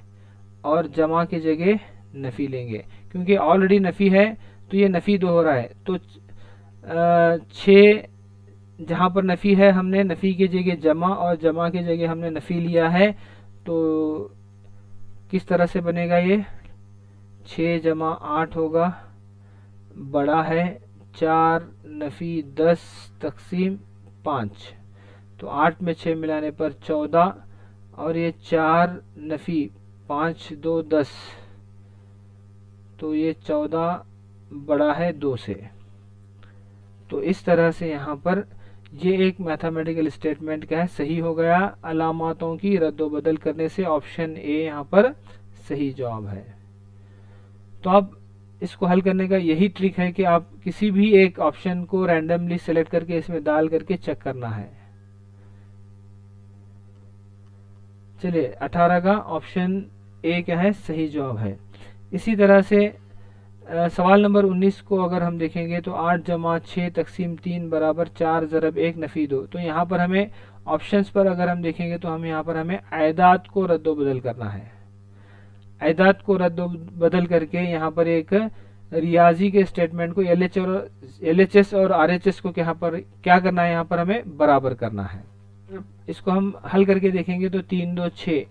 और जमा के जगह नफ़ी लेंगे। क्योंकि ऑलरेडी नफ़ी है तो ये नफ़ी 2 हो रहा है। तो 6 जहाँ पर नफ़ी है हमने नफ़ी के जगह जमा और जमा के जगह हमने नफ़ी लिया है। तो किस तरह से बनेगा, ये 6 जमा 8 होगा, बड़ा है 4 नफ़ी 10 तकसीम 5। तो 8 में 6 मिलाने पर 14 और ये 4 नफ़ी 5 2 10, तो ये 14 बड़ा है 2 से। तो इस तरह से यहाँ पर ये एक मैथमेटिकल स्टेटमेंट क्या है, सही हो गया। अलामातों की रद्दोबदल करने से ऑप्शन ए यहाँ पर सही जवाब है। तो अब इसको हल करने का यही ट्रिक है कि आप किसी भी एक ऑप्शन को रैंडमली सेलेक्ट करके इसमें डाल करके चेक करना है। चलिए 18 का ऑप्शन ए क्या है, सही जवाब है। इसी तरह से सवाल नंबर 19 को अगर हम देखेंगे तो 8 जमा 6 तकसीम 3 बराबर 4 ज़रब 1 नफ़ी 2। तो यहाँ पर हमें ऑप्शंस पर अगर हम देखेंगे तो हमें आयदात को रद्दोबदल करना है। आयदात को रद्दोबदल करके यहाँ पर एक रियाजी के स्टेटमेंट को LHS और RHS को यहाँ पर क्या करना है, यहाँ पर हमें बराबर करना है। इसको हम हल करके देखेंगे तो 3 2 6,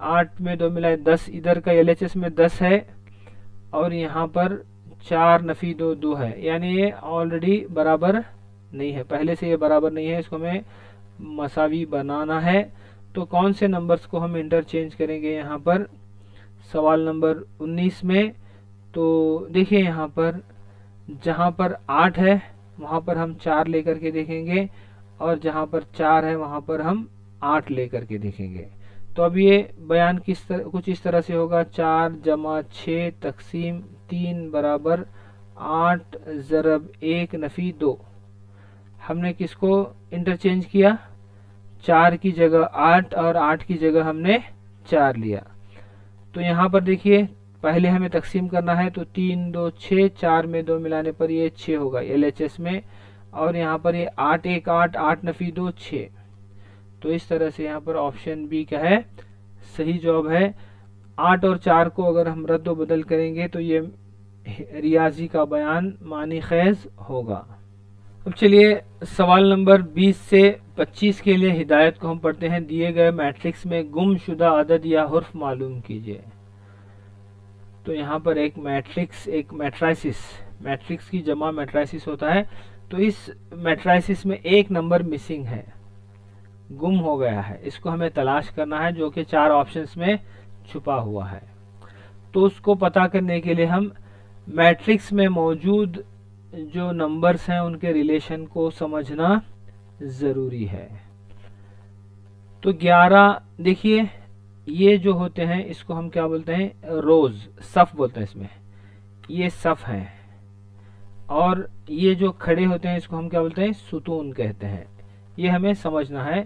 8 में 2 मिलाए 10, इधर का LHS में 10 है और यहाँ पर 4 नफ़ी 2 2 है, यानी ये ऑलरेडी बराबर नहीं है, पहले से ये बराबर नहीं है। इसको हमें मसावी बनाना है। तो कौन से नंबर्स को हम इंटरचेंज करेंगे यहाँ पर सवाल नंबर 19 में? तो देखिए यहाँ पर जहाँ पर 8 है वहाँ पर हम 4 लेकर के देखेंगे और जहाँ पर 4 है वहाँ पर हम 8 लेकर के देखेंगे। तो अब ये बयान कुछ इस तरह से होगा, 4 जमा 6 तकसीम 3 बराबर 8 ज़रब 1 नफ़ी 2। हमने किसको इंटरचेंज किया? 4 की जगह 8 और 8 की जगह हमने 4 लिया। तो यहाँ पर देखिए पहले हमें तकसीम करना है, तो 3 2 6, 4 में 2 मिलाने पर ये 6 होगा LHS में, और यहाँ पर ये 8 1 8, 8 नफ़ी 2 6। तो इस तरह से यहाँ पर ऑप्शन बी क्या है, सही जवाब है। 8 और 4 को अगर हम रद्द बदल करेंगे तो ये रियाजी का बयान मानी खैज होगा। अब चलिए सवाल नंबर 20 से 25 के लिए हिदायत को हम पढ़ते हैं। दिए गए मैट्रिक्स में गुमशुदा अदद या हुर्फ मालूम कीजिए। तो यहाँ पर एक मैट्रिक्स, एक मैट्राइसिस, मैट्रिक्स की जमा मैट्राइसिस होता है। तो इस मैट्राइसिस में एक नंबर मिसिंग है, गुम हो गया है, इसको हमें तलाश करना है, जो कि 4 ऑप्शंस में छुपा हुआ है। तो उसको पता करने के लिए हम मैट्रिक्स में मौजूद जो नंबर्स हैं उनके रिलेशन को समझना ज़रूरी है। तो 11 देखिए, ये जो होते हैं इसको हम क्या बोलते हैं, रोज, सफ बोलते हैं। इसमें ये सफ हैं, और ये जो खड़े होते हैं इसको हम क्या बोलते हैं, सुतून कहते हैं। ये हमें समझना है।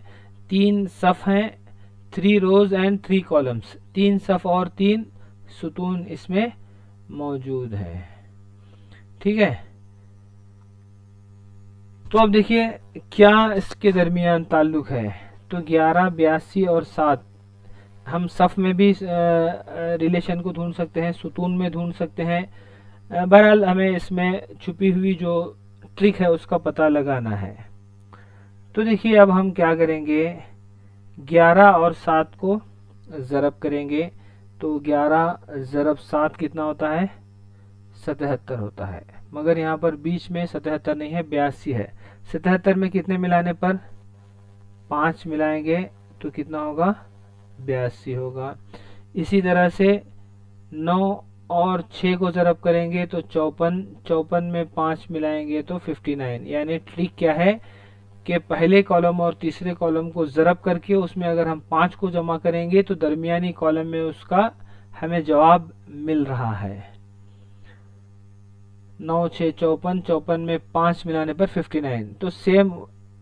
3 सफ हैं, 3 रोज एंड 3 कॉलम्स, 3 सफ और 3 सुतून इसमें मौजूद है। ठीक है, तो अब देखिए क्या इसके दरमियान ताल्लुक है। तो 11 82 और 7 हम सफ में भी रिलेशन को ढूंढ सकते हैं, सुतून में ढूंढ सकते हैं। बहरहाल हमें इसमें छुपी हुई जो ट्रिक है उसका पता लगाना है। तो देखिए अब हम क्या करेंगे, 11 और 7 को ज़रब करेंगे। तो 11 ज़रब 7 कितना होता है, 77 होता है। मगर यहाँ पर बीच में 77 नहीं है, 82 है। 77 में कितने मिलाने पर 5 मिलाएंगे तो कितना होगा, 82 होगा। इसी तरह से 9 और 6 को ज़रब करेंगे तो 54, 54 में 5 मिलाएंगे तो 59। यानी ट्रिक क्या है कि पहले कॉलम और तीसरे कॉलम को ज़रब करके उसमें अगर हम 5 को जमा करेंगे तो दरमियानी कॉलम में उसका हमें जवाब मिल रहा है। 9 6 54, 54 में 5 मिलाने पर 59। तो सेम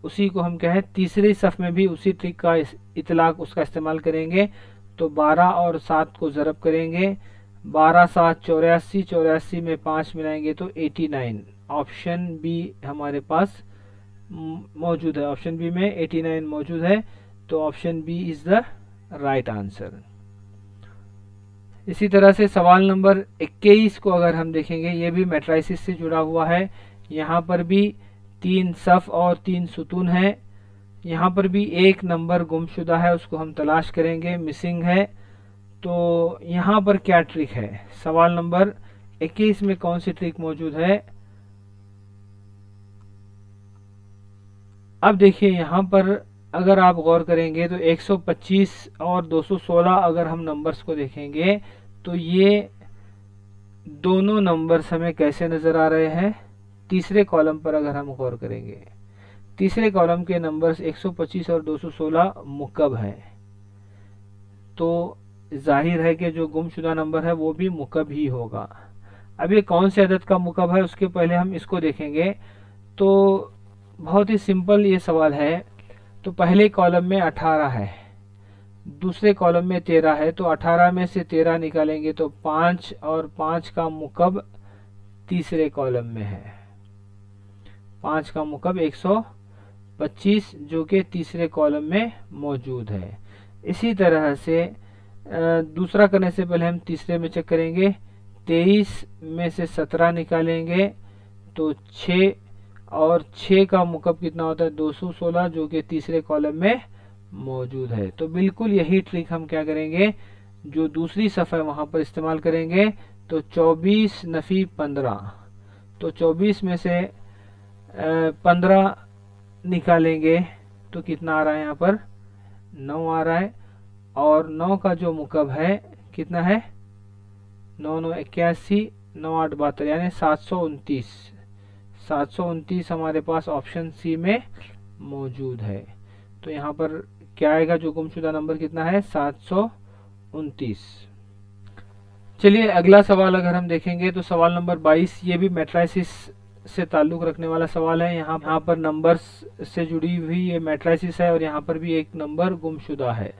उसी को हम कहें तीसरी सफ में भी उसी ट्रिक का इतलाक उसका इस्तेमाल करेंगे। तो 12 और 7 को ज़रब करेंगे, 12 7 84, 84 में 5 मिलाएंगे तो 89। ऑप्शन बी हमारे पास मौजूद है, ऑप्शन बी में 89 मौजूद है। तो option B is the right answer. इसी तरह से सवाल नंबर 21 को अगर हम देखेंगे, ये भी मैट्राइसिस से जुड़ा हुआ है। यहाँ पर भी 3 सफ और 3 सुतून है। यहाँ पर भी एक नंबर गुमशुदा है, उसको हम तलाश करेंगे, मिसिंग है। तो यहाँ पर क्या ट्रिक है, सवाल नंबर 21 में कौन सी ट्रिक मौजूद है। अब देखिए यहाँ पर अगर आप गौर करेंगे तो 125 और 216 अगर हम नंबर्स को देखेंगे तो ये दोनों नंबर्स हमें कैसे नज़र आ रहे हैं। तीसरे कॉलम पर अगर हम गौर करेंगे, तीसरे कॉलम के नंबर्स 125 और 216 मुकब हैं। तो जाहिर है कि जो गुमशुदा नंबर है वो भी मुकब ही होगा। अब ये कौन से अदद का मुकब है उसके पहले हम इसको देखेंगे। तो बहुत ही सिंपल ये सवाल है। तो पहले कॉलम में 18 है, दूसरे कॉलम में 13 है, तो 18 में से 13 निकालेंगे तो 5, और 5 का मुकब तीसरे कॉलम में है। 5 का मुकब 125 जो कि तीसरे कॉलम में मौजूद है। इसी तरह से दूसरा करने से पहले हम तीसरे में चेक करेंगे। 23 में से 17 निकालेंगे तो 6, और 6 का मुकब कितना होता है 216 जो कि तीसरे कॉलम में मौजूद है। तो बिल्कुल यही ट्रिक हम क्या करेंगे, जो दूसरी सफ़ा है वहां पर इस्तेमाल करेंगे। तो 24 नफी 15, तो 24 में से 15 निकालेंगे तो कितना आ रहा है, यहाँ पर 9 आ रहा है। और 9 का जो मुकब है कितना है, 9 9 81, 9 8 72, यानी 729। 729 हमारे पास ऑप्शन सी में मौजूद है। तो यहाँ पर क्या आएगा, जो गुमशुदा नंबर कितना है 729। चलिए अगला सवाल अगर हम देखेंगे तो सवाल नंबर 22, ये भी मैट्राइसिस से ताल्लुक रखने वाला सवाल है। यहाँ पर नंबर्स से जुड़ी हुई ये मैट्राइसिस है और यहाँ पर भी एक नंबर गुमशुदा है।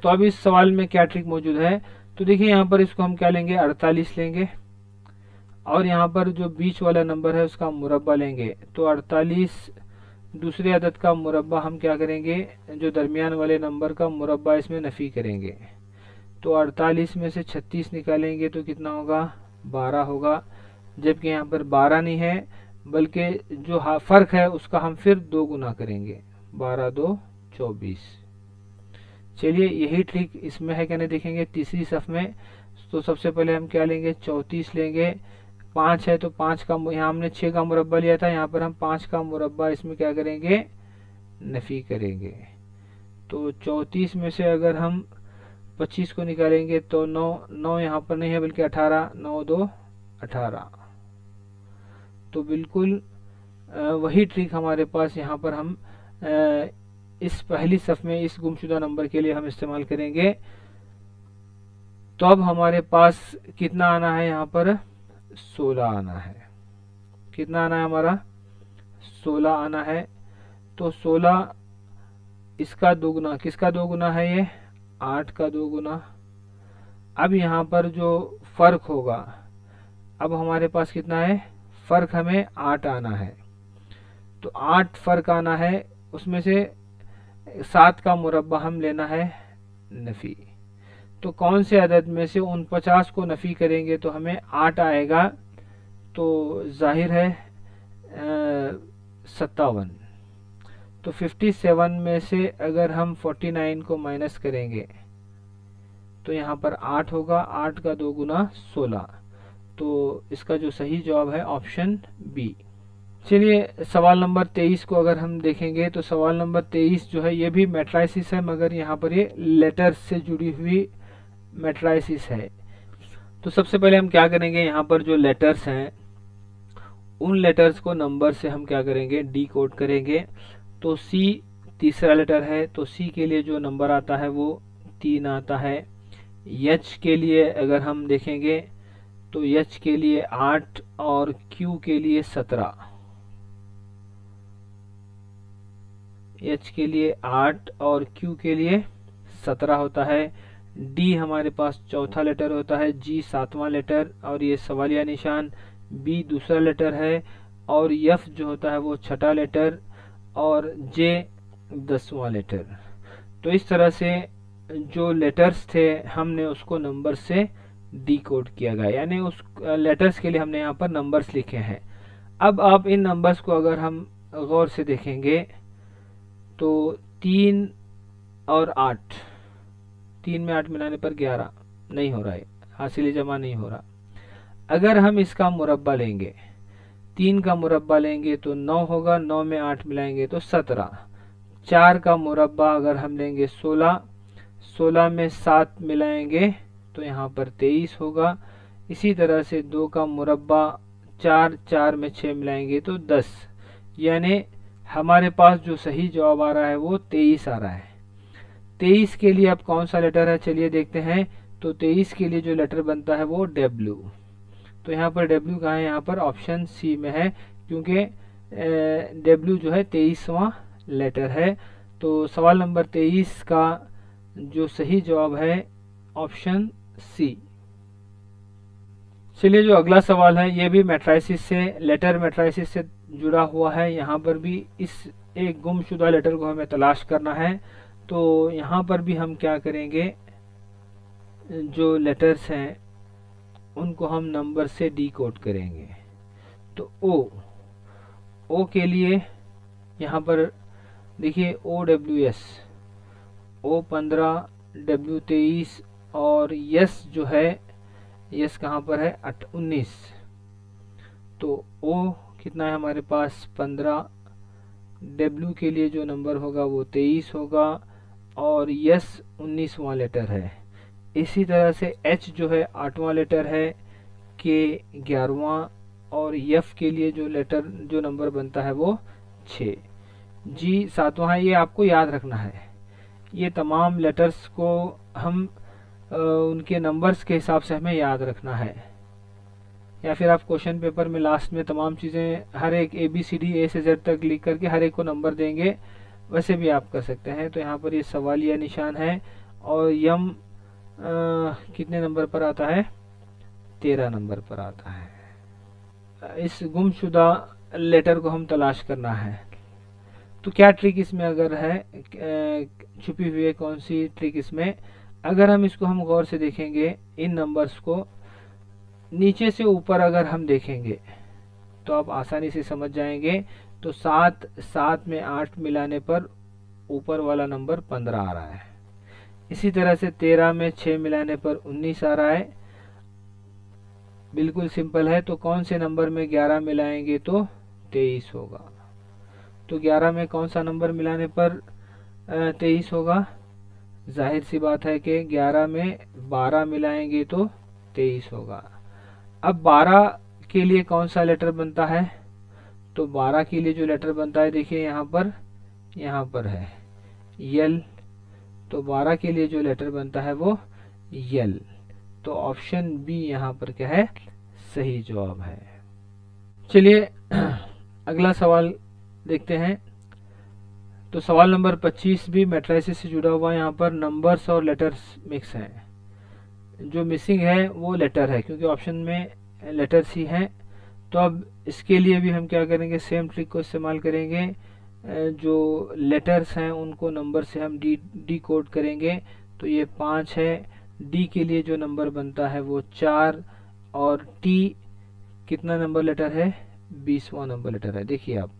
तो अब इस सवाल में क्या ट्रिक मौजूद है, तो देखिए यहाँ पर इसको हम क्या लेंगे 48 लेंगे, और यहाँ पर जो बीच वाला नंबर है उसका मुरब्बा लेंगे। तो 48 दूसरे अदद का मुरब्बा हम क्या करेंगे, जो दरमियान वाले नंबर का मुरब्बा इसमें नफ़ी करेंगे। तो 48 में से 36 निकालेंगे तो कितना होगा 12 होगा, जबकि यहाँ पर 12 नहीं है बल्कि जो फ़र्क है उसका हम फिर 2 गुना करेंगे, 12 2 24। चलिए यही ट्रिक इसमें है, कहने देखेंगे तीसरी सफ में। तो सबसे पहले हम क्या लेंगे 34 लेंगे, 5 है तो 5 का, यहाँ हमने 6 का मुरब्बा लिया था, यहाँ पर हम 5 का मुरब्बा इसमें क्या करेंगे नफ़ी करेंगे। तो 34 में से अगर हम 25 को निकालेंगे तो 9 यहाँ पर नहीं है बल्कि 18, 9 2 18। तो बिल्कुल वही ट्रिक हमारे पास यहाँ पर हम इस पहली सफ में इस गुमशुदा नंबर के लिए हम इस्तेमाल करेंगे। तो अब हमारे पास कितना आना है, यहाँ पर 16 आना है। कितना आना है हमारा 16 आना है। तो 16 इसका 2 गुना, किसका 2 गुना है, ये 8 का 2 गुना। अब यहाँ पर जो फर्क होगा, अब हमारे पास कितना है फर्क, हमें 8 आना है। तो 8 फर्क आना है, उसमें से 7 का मुरब्बा हम लेना है नफ़ी। तो कौन से अदद में से 49 को नफ़ी करेंगे तो हमें 8 आएगा, तो जाहिर है 57। तो 57 में से अगर हम 49 को माइनस करेंगे तो यहाँ पर 8 होगा, 8 का 2 गुना 16। तो इसका जो सही जवाब है ऑप्शन बी। चलिए सवाल नंबर 23 को अगर हम देखेंगे तो सवाल नंबर 23 जो है ये भी मैट्राइसिस है, मगर यहाँ पर ये लेटर्स से जुड़ी हुई मैट्राइसिस है। तो सबसे पहले हम क्या करेंगे, यहाँ पर जो लेटर्स हैं उन लेटर्स को नंबर से हम क्या करेंगे डी कोड करेंगे। तो सी तीसरा लेटर है, तो सी के लिए जो नंबर आता है वो 3 आता है। एच के लिए अगर हम देखेंगे तो एच के लिए 8 और क्यू के लिए 17। एच के लिए 8 और क्यू के लिए 17 होता है। डी हमारे पास चौथा लेटर होता है, जी 7वां लेटर और ये सवालिया निशान, बी दूसरा लेटर है, और एफ जो होता है वो छठा लेटर, और जे 10वां लेटर। तो इस तरह से जो लेटर्स थे हमने उसको नंबर से डी कोड किया गया, यानी उस लेटर्स के लिए हमने यहाँ पर नंबर्स लिखे हैं। अब आप इन नंबर्स को अगर हम गौर से देखेंगे तो 3 और 8, 3 में 8 मिलाने पर 11 नहीं हो रहा है, हासिल जमा नहीं हो रहा। अगर हम इसका मुरब्बा लेंगे, 3 का मुरब्बा लेंगे तो 9 होगा, 9 में 8 मिलाएंगे तो 17। 4 का मुरब्बा अगर हम लेंगे 16, 16 में 7 मिलाएंगे तो यहाँ पर 23 होगा। इसी तरह से 2 का मुरब्बा 4, 4 में 6 मिलाएंगे तो 10, यानी हमारे पास जो सही जवाब आ रहा है वो 23 आ रहा है। 23 के लिए अब कौन सा लेटर है चलिए देखते हैं। तो 23 के लिए जो लेटर बनता है वो डब्ल्यू। तो यहाँ पर डब्ल्यू कहाँ है, यहाँ पर ऑप्शन सी में है, क्योंकि डब्ल्यू जो है 23वां लेटर है। तो सवाल नंबर 23 का जो सही जवाब है ऑप्शन सी। चलिए जो अगला सवाल है ये भी मैट्राइसिस से, लेटर मैट्राइसिस से जुड़ा हुआ है। यहाँ पर भी इस एक गुमशुदा लेटर को हमें तलाश करना है। तो यहाँ पर भी हम क्या करेंगे, जो लेटर्स हैं उनको हम नंबर से डिकोड करेंगे। तो ओ के लिए यहाँ पर देखिए OWS, O15, W23 और यस जो है, यस कहाँ पर है 19। तो ओ कितना है हमारे पास 15, W के लिए जो नंबर होगा वो 23 होगा और यस 19वां लेटर है। इसी तरह से H जो है 8वां लेटर है, K 11वां और F के लिए जो लेटर जो नंबर बनता है वो 6, G 7वां है। ये आपको याद रखना है। ये तमाम लेटर्स को हम उनके नंबर्स के हिसाब से हमें याद रखना है, या फिर आप क्वेश्चन पेपर में लास्ट में तमाम चीज़ें हर एक ABCD A से Z तक लिख करके हर एक को नंबर देंगे, वैसे भी आप कर सकते हैं। तो यहाँ पर ये सवालिया निशान है और यम कितने नंबर पर आता है, 13 नंबर पर आता है। इस गुमशुदा लेटर को हम तलाश करना है। तो क्या ट्रिक इसमें अगर है, छुपी हुई है कौन सी ट्रिक इसमें, अगर हम इसको हम गौर से देखेंगे, इन नंबर्स को नीचे से ऊपर अगर हम देखेंगे तो आप आसानी से समझ जाएंगे। तो 7 में 8 मिलाने पर ऊपर वाला नंबर 15 आ रहा है। इसी तरह से 13 में 6 मिलाने पर 19 आ रहा है। बिल्कुल सिंपल है। तो कौन से नंबर में 11 मिलाएंगे तो 23 होगा। तो 11 में कौन सा नंबर मिलाने पर 23 होगा, जाहिर सी बात है कि 11 में 12 मिलाएंगे तो 23 होगा। अब 12 के लिए कौन सा लेटर बनता है, तो 12 के लिए जो लेटर बनता है देखिए यहाँ पर है यल। तो 12 के लिए जो लेटर बनता है वो यल। तो ऑप्शन बी यहाँ पर क्या है, सही जवाब है। चलिए अगला सवाल देखते हैं। तो सवाल नंबर 25 भी मैट्राइसिस से जुड़ा हुआ है। यहाँ पर नंबर्स और लेटर्स मिक्स हैं। जो मिसिंग है वो लेटर है, क्योंकि ऑप्शन में लेटर्स ही हैं। तो अब इसके लिए भी हम क्या करेंगे, सेम ट्रिक को इस्तेमाल करेंगे। जो लेटर्स हैं उनको नंबर से हम डिकोड करेंगे। तो ये 5 है। डी के लिए जो नंबर बनता है वो 4 और टी कितना नंबर लेटर है, 20वां नंबर लेटर है। देखिए आप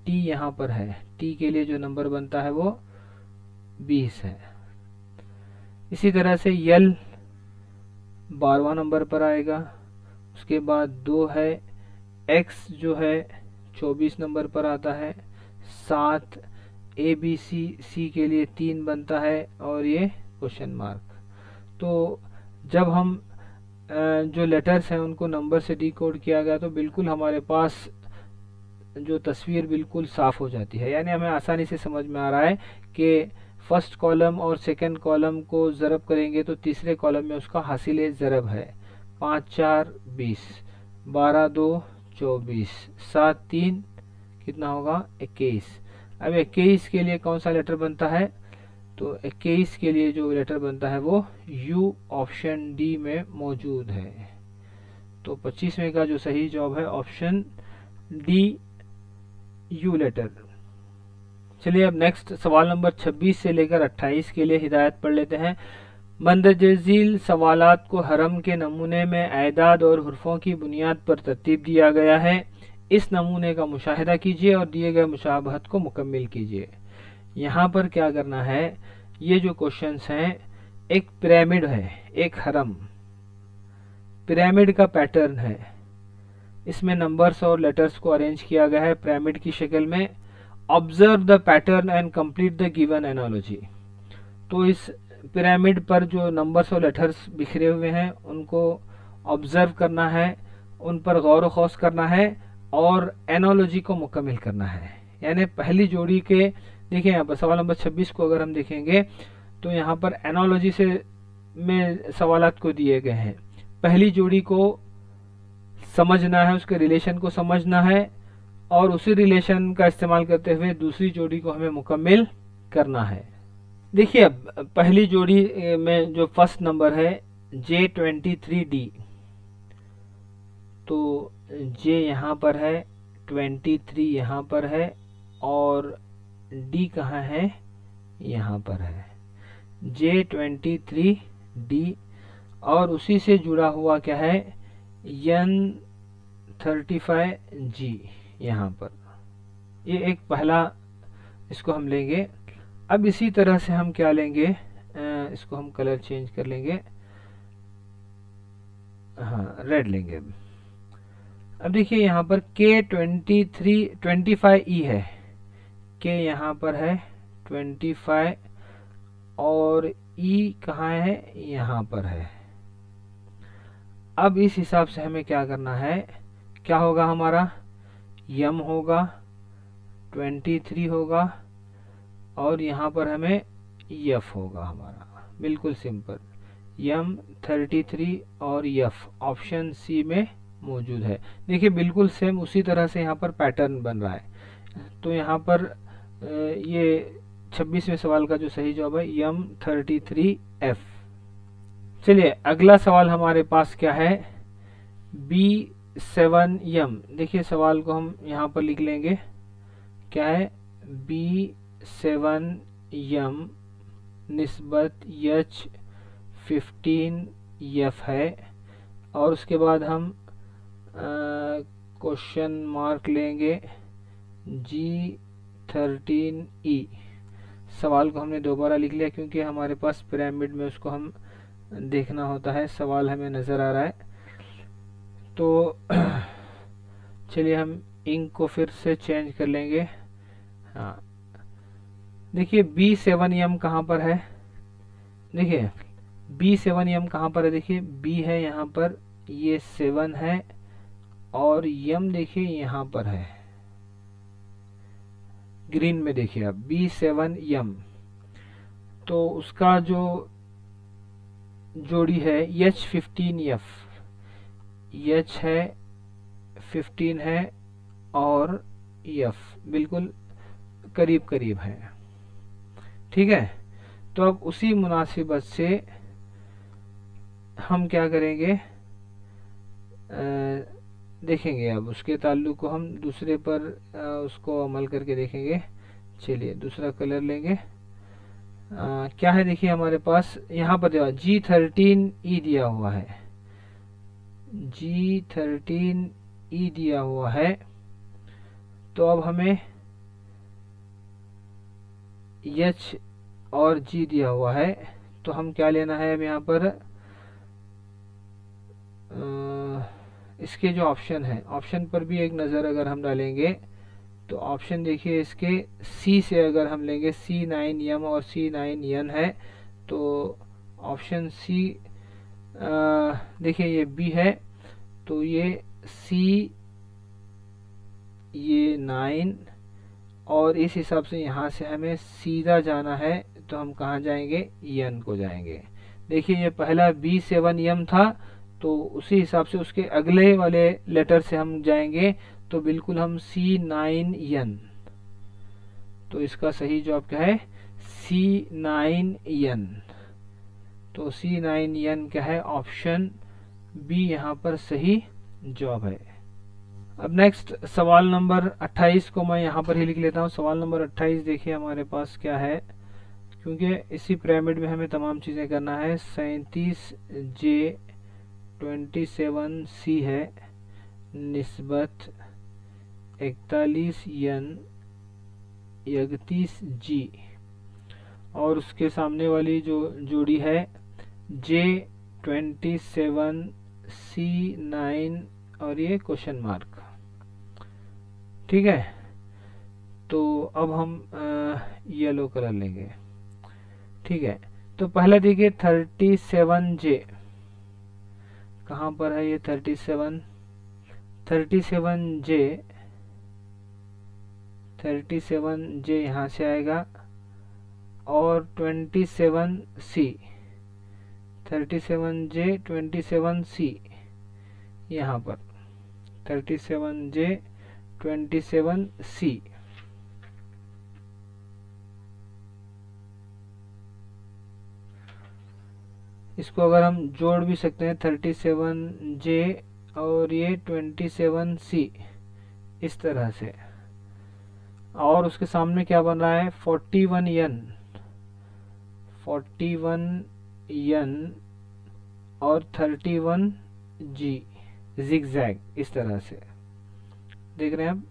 टी यहाँ पर है, टी के लिए जो नंबर बनता है वो 20 है। इसी तरह से यल 12वां नंबर पर आएगा। उसके बाद 2 है, एक्स जो है 24 नंबर पर आता है। 7 ABC, सी के लिए 3 बनता है और ये क्वेश्चन मार्क। तो जब हम जो लेटर्स हैं उनको नंबर से डिकोड किया गया तो बिल्कुल हमारे पास जो तस्वीर बिल्कुल साफ हो जाती है। यानी हमें आसानी से समझ में आ रहा है कि फर्स्ट कॉलम और सेकंड कॉलम को ज़रब करेंगे तो तीसरे कॉलम में उसका हासिल ज़रब है। 5 4 20, 12 2 24, 7 3 कितना होगा 21। अब 21 के लिए कौन सा लेटर बनता है, तो 21 के लिए जो लेटर बनता है वो यू, ऑप्शन डी में मौजूद है। तो 25वें का जो सही जवाब है ऑप्शन डी, यू लेटर। चलिए अब नेक्स्ट सवाल नंबर 26 से लेकर 28 के लिए हिदायत पढ़ लेते हैं। मंदरजैल सवालात को हरम के नमूने में एदाद और हुर्फों की बुनियाद पर तरतीब दिया गया है। इस नमूने का मुशाहिदा कीजिए और दिए गए मुशाबहत को मुकम्मिल कीजिए। यहाँ पर क्या करना है, ये जो क्वेश्चंस हैं, एक पिरामिड है, एक हरम, पिरामिड का पैटर्न है। इसमें नंबर्स और लेटर्स को अरेंज किया गया है पिरामिड की शक्ल में। Observe the pattern and complete the given analogy. तो इस पिरामिड पर जो नंबर्स और लेटर्स बिखरे हुए हैं उनको ऑब्जर्व करना है, उन पर गौर ख़ौस करना है और एनालॉजी को मुकम्मिल करना है। यानी पहली जोड़ी के, देखिए यहाँ पर सवाल नंबर 26 को अगर हम देखेंगे तो यहाँ पर एनालॉजी से में सवालात को दिए गए हैं। पहली जोड़ी को समझना है, उसके रिलेशन को समझना है और उसी रिलेशन का इस्तेमाल करते हुए दूसरी जोड़ी को हमें मुकम्मिल करना है। देखिए अब पहली जोड़ी में जो फर्स्ट नंबर है J23D, तो J यहाँ पर है, 23 यहाँ पर है और D कहाँ है, यहाँ पर है J23D। और उसी से जुड़ा हुआ क्या है, N35G यहाँ पर। ये एक पहला इसको हम लेंगे। अब इसी तरह से हम क्या लेंगे, इसको हम कलर चेंज कर लेंगे, हाँ रेड लेंगे। अब देखिए यहाँ पर K25E है, K यहाँ पर है 25 और E कहाँ है, यहाँ पर है। अब इस हिसाब से हमें क्या करना है, क्या होगा हमारा, यम होगा, 23 होगा और यहाँ पर हमें यफ होगा हमारा, बिल्कुल सिंपल, यम 33 और यफ ऑप्शन सी में मौजूद है। देखिए बिल्कुल सेम उसी तरह से यहाँ पर पैटर्न बन रहा है। तो यहाँ पर ये 26वें सवाल का जो सही जवाब है यम 33F। चलिए अगला सवाल हमारे पास क्या है, B7M। देखिए सवाल को हम यहाँ पर लिख लेंगे, क्या है, B7M निस्बत H15F है। और उसके बाद हम क्वेश्चन मार्क लेंगे G13E। सवाल को हमने दोबारा लिख लिया क्योंकि हमारे पास पिरामिड में उसको हम देखना होता है, सवाल हमें नज़र आ रहा है। तो चलिए हम इंक को फिर से चेंज कर लेंगे। हाँ देखिए B7M कहाँ पर है, देखिए B7M कहाँ पर है, देखिए B है यहाँ पर, ये 7 है और M देखिए यहाँ पर है, ग्रीन में देखिए आप B7M। तो उसका जो जोड़ी है H15F, H है 15 है और F बिल्कुल करीब करीब है, ठीक है। तो अब उसी मुनासिबत से हम क्या करेंगे, देखेंगे अब उसके ताल्लुक को हम दूसरे पर उसको अमल करके देखेंगे। चलिए दूसरा कलर लेंगे, क्या है, देखिए हमारे पास यहाँ पर दिया G13E दिया हुआ है, G13E दिया हुआ है। तो अब हमें H और G दिया हुआ है, तो हम क्या लेना है अब यहाँ पर, इसके जो ऑप्शन है, ऑप्शन पर भी एक नज़र अगर हम डालेंगे तो ऑप्शन देखिए इसके C से अगर हम लेंगे, C9M और C9N है, तो ऑप्शन C देखिए ये B है, तो ये C, ये 9 और इस हिसाब से यहाँ से हमें सीधा जाना है, तो हम कहाँ जाएंगे, N को जाएंगे। देखिए ये पहला B7M था, तो उसी हिसाब से उसके अगले वाले लेटर से हम जाएंगे, तो बिल्कुल हम C9N। तो इसका सही जवाब क्या है, C9N। तो C9N क्या है, ऑप्शन बी यहाँ पर सही जवाब है। अब नेक्स्ट सवाल नंबर 28 को मैं यहाँ पर ही लिख लेता हूँ। सवाल नंबर 28 देखिए हमारे पास क्या है, क्योंकि इसी पिरामिड में हमें तमाम चीज़ें करना है। 37J27C है निस्बत 41N31G और उसके सामने वाली जो जोड़ी है J27C9 और ये क्वेश्चन मार्क, ठीक है। तो अब हम येलो कलर लेंगे, ठीक है। तो पहला देखिए 37J कहाँ पर है, ये 37J यहाँ से आएगा और 37J27C यहाँ पर 37J27C। इसको अगर हम जोड़ भी सकते हैं 37J और ये 27C इस तरह से। और उसके सामने क्या बन रहा है 41N और 31G जिगजैग इस तरह से देख रहे हैं आप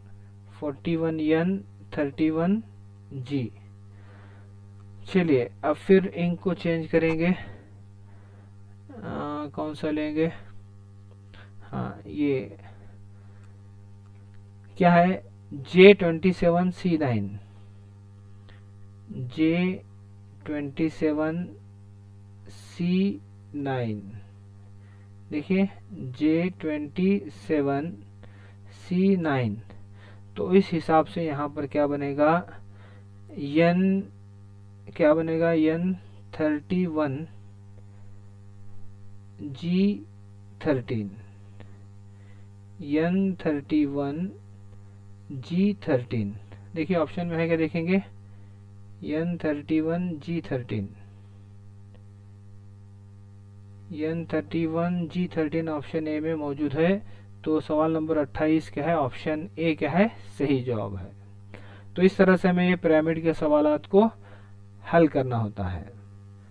41N 31G। चलिए अब फिर इंक को चेंज करेंगे। कौन सा लेंगे, हाँ ये क्या है J27C9 J27C9 देखिए J27C9। तो इस हिसाब से यहाँ पर क्या बनेगा N क्या बनेगा N31 G13 N31 G13। देखिए ऑप्शन में है क्या देखेंगे N31 G13 N31 G13 option A में मौजूद है। तो सवाल नंबर 28 क्या है, ऑप्शन ए क्या है, सही जवाब है। तो इस तरह से हमें ये पिरामिड के सवालात को हल करना होता है।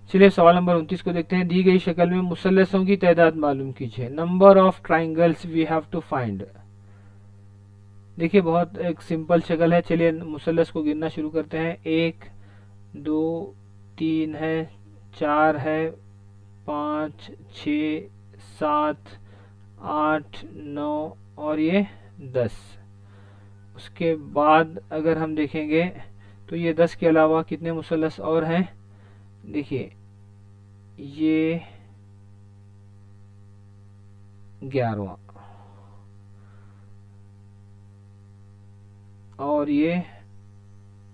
चलिए सवाल नंबर 29 को देखते हैं। दी गई शक्ल में मुसल्लसों की तादाद मालूम कीजिए। Number of triangles we have to find. देखिए बहुत एक सिंपल शक्ल है। चलिए मुसल्लस को गिनना शुरू करते हैं। 1 2 3 है, 4 है, 5 6 7 8 9 और ये 10। उसके बाद अगर हम देखेंगे तो ये 10 के अलावा कितने मुसल्लस और हैं, देखिए ये 11वां और ये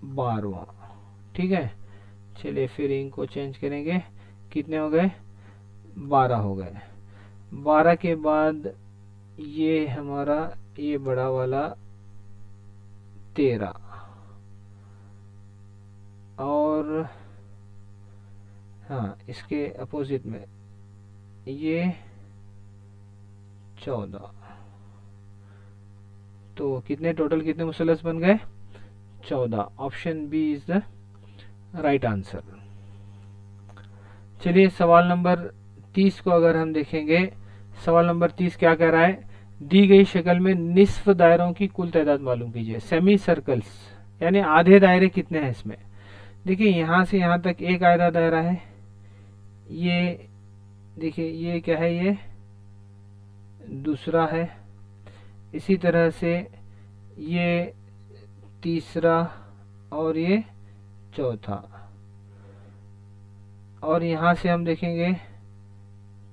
12वां। ठीक है, चलिए फिर इनको चेंज करेंगे। कितने हो गए, 12 हो गए। 12 के बाद ये हमारा ये बड़ा वाला 13 और हाँ इसके अपोजिट में ये 14। तो कितने टोटल कितने मुसल्लस बन गए, 14। Option B is the right answer. चलिए सवाल नंबर 30 को अगर हम देखेंगे, सवाल नंबर 30 क्या कह रहा है, दी गई शक्ल में निस्फ दायरों की कुल तादाद मालूम कीजिए। सेमी सर्कल्स यानी आधे दायरे कितने हैं इसमें। देखिए यहाँ से यहाँ तक एक आधा दायरा है, ये देखिए ये क्या है, ये दूसरा है। इसी तरह से ये तीसरा और ये चौथा। और यहाँ से हम देखेंगे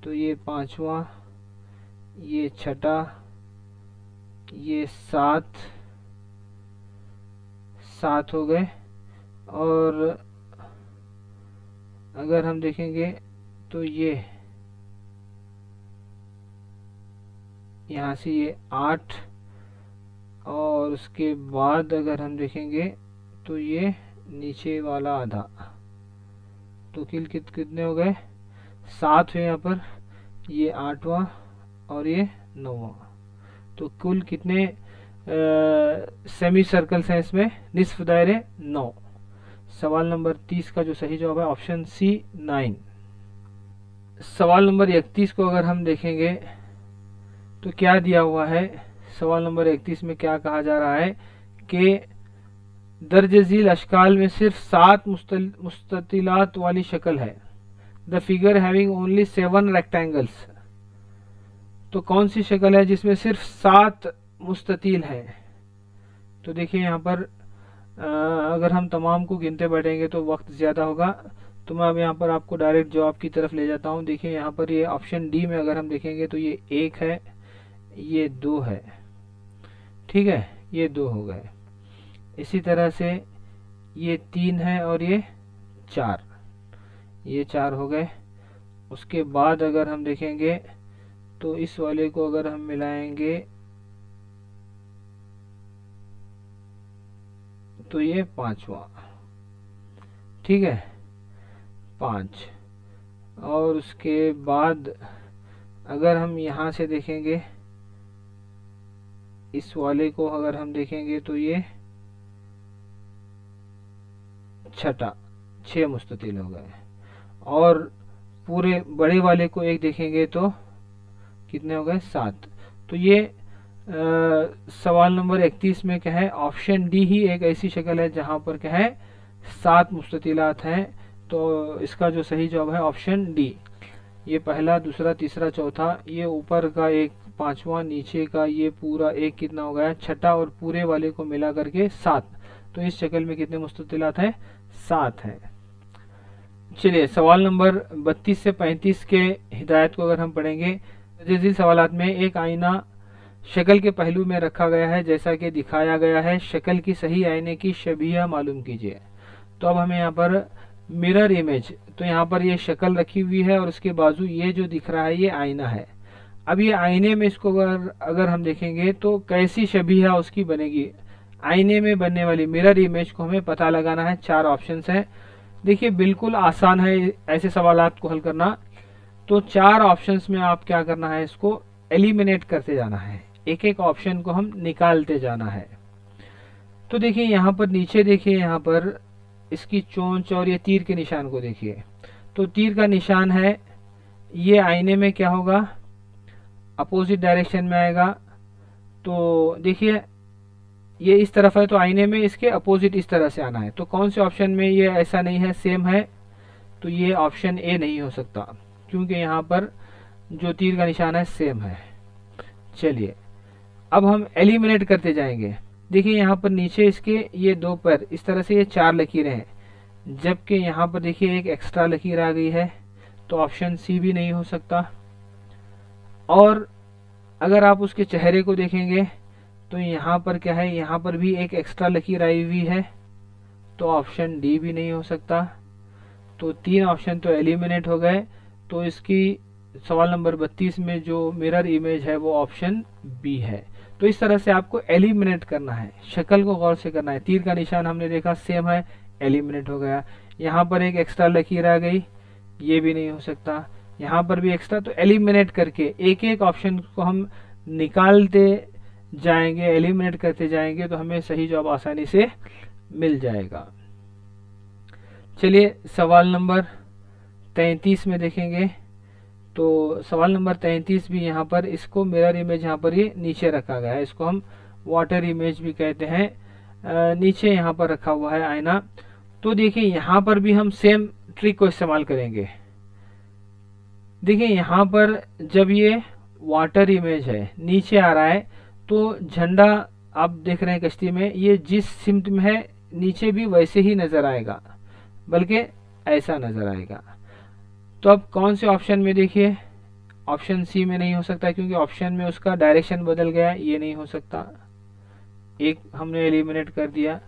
तो ये 5वां, ये 6ठा, ये 7 हो गए। और अगर हम देखेंगे तो ये यहाँ से ये 8 और उसके बाद अगर हम देखेंगे तो ये नीचे वाला आधा। तो किल कितने हो गए, 7 हुए यहाँ पर, ये 8वां और ये 9वां। तो कुल कितने सेमी सर्कल्स हैं इसमें, निस्फ दायरे 9। सवाल नंबर 30 का जो सही जवाब है ऑप्शन सी 9। सवाल नंबर 31 को अगर हम देखेंगे तो क्या दिया हुआ है। सवाल नंबर 31 में क्या कहा जा रहा है कि दर्ज झील अशकाल में सिर्फ 7 मुस्ततिलात वाली शक्ल है। The figure having only 7 rectangles. तो कौन सी शक्ल है जिसमें सिर्फ 7 मुस्ततील है। तो देखिए यहाँ पर अगर हम तमाम को गिनते बैठेंगे तो वक्त ज़्यादा होगा, तो मैं अब यहाँ पर आपको डायरेक्ट जवाब की तरफ ले जाता हूँ। देखिए यहाँ पर ये ऑप्शन डी में अगर हम देखेंगे तो ये 1 है, ये 2 है, ठीक है, ये 2 हो गए। इसी तरह से ये 3 है और ये 4, ये 4 हो गए। उसके बाद अगर हम देखेंगे तो इस वाले को अगर हम मिलाएंगे तो ये 5वां, ठीक है, 5। और उसके बाद अगर हम यहाँ से देखेंगे इस वाले को, अगर हम देखेंगे तो ये छठा, 6 मुस्ततिल हो गए। और पूरे बड़े वाले को एक देखेंगे तो कितने हो गए, 7। तो ये सवाल नंबर 31 में क्या है, ऑप्शन डी ही एक ऐसी शक्ल है जहां पर क्या है 7 मुस्ततिलात हैं। तो इसका जो सही जवाब है ऑप्शन डी। ये पहला, दूसरा, तीसरा, चौथा, ये ऊपर का एक, पांचवा, नीचे का ये पूरा एक कितना हो गया, छठा, और पूरे वाले को मिला करके 7। तो इस शक्ल में कितने मुस्ततिलात हैं, 7 हैं। चलिए सवाल नंबर 32 से 35 के हिदायत को अगर हम पढ़ेंगे, जैसे सवालात में एक आईना शक्ल के पहलू में रखा गया है जैसा कि दिखाया गया है, शक्ल की सही आईने की शबीहा मालूम कीजिए। तो अब हमें यहाँ पर मिरर इमेज, तो यहाँ पर ये शक्ल रखी हुई है और उसके बाजू ये जो दिख रहा है ये आईना है। अब ये आईने में इसको अगर हम देखेंगे तो कैसी शबीहा उसकी बनेगी, आईने में बनने वाली मिरर इमेज को हमें पता लगाना है। 4 ऑप्शंस हैं। देखिए बिल्कुल आसान है ऐसे सवालात को हल करना। तो 4 ऑप्शंस में आप क्या करना है, इसको एलिमिनेट करते जाना है, एक एक ऑप्शन को हम निकालते जाना है। तो देखिए यहाँ पर नीचे देखिए, यहाँ पर इसकी चोंच और ये तीर के निशान को देखिए। तो तीर का निशान है, ये आईने में क्या होगा, अपोजिट डायरेक्शन में आएगा। तो देखिए ये इस तरफ है तो आईने में इसके अपोजिट इस तरह से आना है। तो कौन से ऑप्शन में ये ऐसा नहीं है, सेम है, तो ये ऑप्शन ए नहीं हो सकता, क्योंकि यहाँ पर जो तीर का निशान है सेम है। चलिए अब हम एलिमिनेट करते जाएंगे। देखिए यहाँ पर नीचे इसके ये 2 पर इस तरह से ये 4 लकीरें हैं, जबकि यहाँ पर देखिए एक एक्स्ट्रा लकीर आ गई है, तो ऑप्शन सी भी नहीं हो सकता। और अगर आप उसके चेहरे को देखेंगे तो यहाँ पर क्या है, यहाँ पर भी एक एक्स्ट्रा लकीर आई हुई है, तो ऑप्शन डी भी नहीं हो सकता। तो 3 ऑप्शन तो एलिमिनेट हो गए। तो इसकी सवाल नंबर 32 में जो मिरर इमेज है वो ऑप्शन बी है। तो इस तरह से आपको एलिमिनेट करना है, शक्ल को गौर से करना है। तीर का निशान हमने देखा सेम है, एलिमिनेट हो गया। यहाँ पर एक एक्स्ट्रा लकीर आ गई, ये भी नहीं हो सकता। यहाँ पर भी एक्स्ट्रा, तो एलिमिनेट करके एक एक ऑप्शन को हम निकालते जाएंगे, एलिमिनेट करते जाएंगे, तो हमें सही जवाब आसानी से मिल जाएगा। चलिए सवाल नंबर 33 में देखेंगे। तो सवाल नंबर 33 भी यहाँ पर इसको मिरर इमेज यहाँ पर ये नीचे रखा गया है, इसको हम वाटर इमेज भी कहते हैं। नीचे यहाँ पर रखा हुआ है आईना। तो देखिए यहाँ पर भी हम सेम ट्रिक को इस्तेमाल करेंगे। देखिए यहाँ पर जब ये वाटर इमेज है नीचे आ रहा है, तो झंडा आप देख रहे हैं कश्ती में, ये जिस सिमत में है नीचे भी वैसे ही नजर आएगा, बल्कि ऐसा नजर आएगा। तो अब कौन से ऑप्शन में, देखिए ऑप्शन सी में नहीं हो सकता, क्योंकि ऑप्शन में उसका डायरेक्शन बदल गया, ये नहीं हो सकता, एक हमने एलिमिनेट कर दिया।